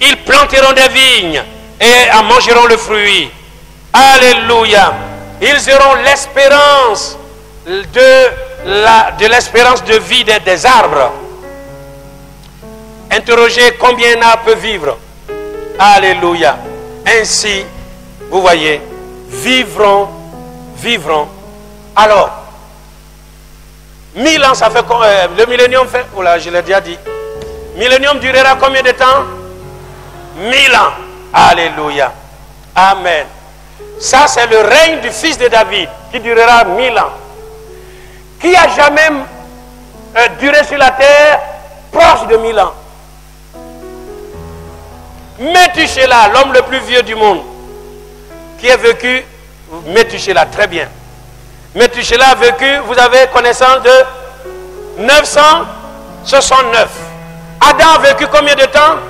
Ils planteront des vignes et en mangeront le fruit. Alléluia. Ils auront l'espérance de l'espérance de vie des arbres. Interrogez combien un arbre peut vivre. Alléluia. Ainsi, vous voyez, vivront. Alors, 1000 ans, ça fait le millénium fait, oula, je l'ai déjà dit. Millénium durera combien de temps? 1000 ans. Alléluia. Amen. Ça, c'est le règne du fils de David qui durera 1000 ans. Qui a jamais duré sur la terre proche de 1000 ans? Métuséla, l'homme le plus vieux du monde, qui a vécu, Métuséla, très bien. Métuséla a vécu, vous avez connaissance de 969. Adam a vécu combien de temps?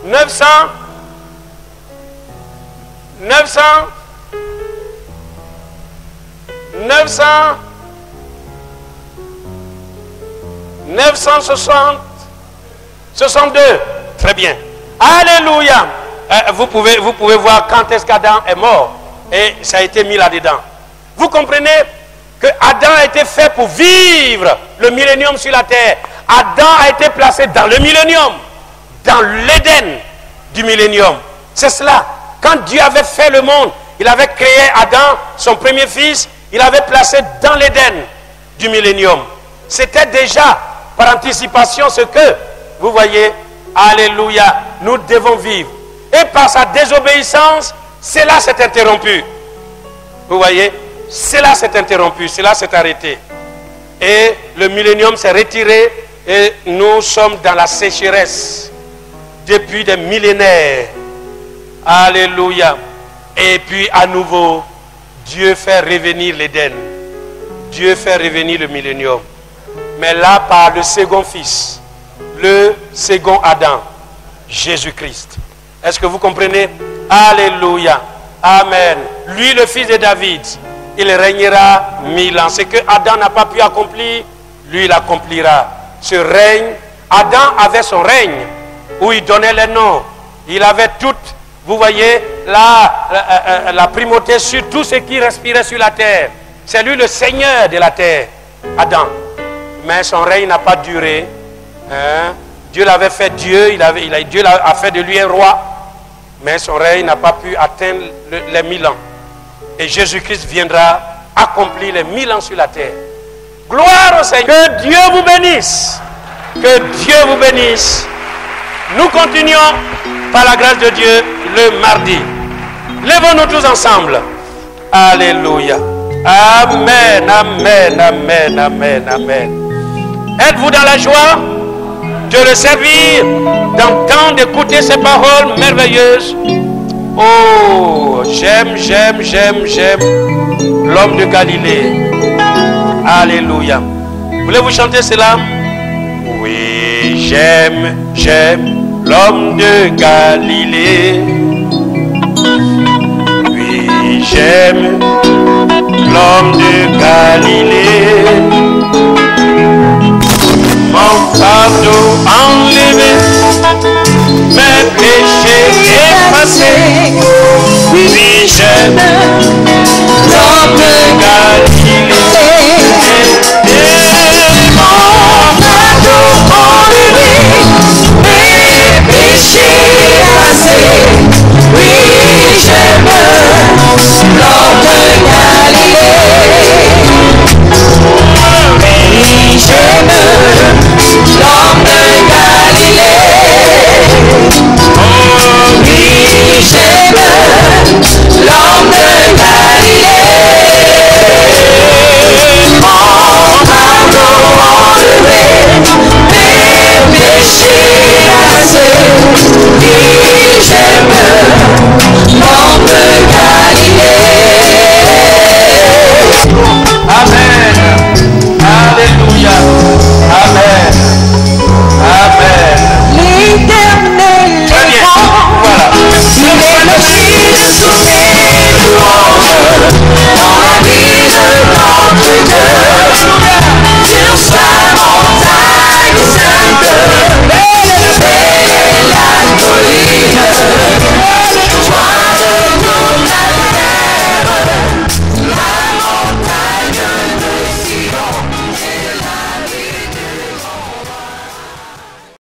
962. Très bien. Alléluia. Vous pouvez voir quand est-ce qu'Adam est mort. Et ça a été mis là-dedans. Vous comprenez que Adam a été fait pour vivre le millénium sur la terre. Adam a été placé dans le millénium, dans l'Éden du millénium. C'est cela. Quand Dieu avait fait le monde, il avait créé Adam, son premier fils, il avait placé dans l'Éden du millénium. C'était déjà par anticipation ce que, vous voyez, alléluia, nous devons vivre. Et par sa désobéissance, cela s'est interrompu. Vous voyez, cela s'est interrompu, cela s'est arrêté. Et le millénium s'est retiré et nous sommes dans la sécheresse depuis des millénaires. Alléluia. Et puis à nouveau, Dieu fait revenir l'Éden. Dieu fait revenir le millénium. Mais là, par le second fils, le second Adam, Jésus-Christ. Est-ce que vous comprenez? Alléluia. Amen. Lui, le fils de David, il régnera 1000 ans. Ce que Adam n'a pas pu accomplir, lui, il accomplira. Ce règne, Adam avait son règne, où il donnait les noms. Il avait toute, vous voyez, la primauté sur tout ce qui respirait sur la terre. C'est lui le Seigneur de la terre, Adam. Mais son règne n'a pas duré. Hein? Dieu l'avait fait Dieu, Dieu a fait de lui un roi. Mais son règne n'a pas pu atteindre les 1000 ans. Et Jésus-Christ viendra accomplir les 1000 ans sur la terre. Gloire au Seigneur. Que Dieu vous bénisse. Que Dieu vous bénisse. Nous continuons par la grâce de Dieu le mardi. Lèvons-nous tous ensemble. Alléluia. Amen, amen, amen, amen, amen. Êtes-vous dans la joie de le servir, d'entendre, d'écouter ces paroles merveilleuses? Oh, j'aime l'homme de Galilée. Alléluia. Voulez-vous chanter cela? Oui, j'aime l'homme de Galilée. Oui, j'aime l'homme de Galilée. Mon fardeau enlevé.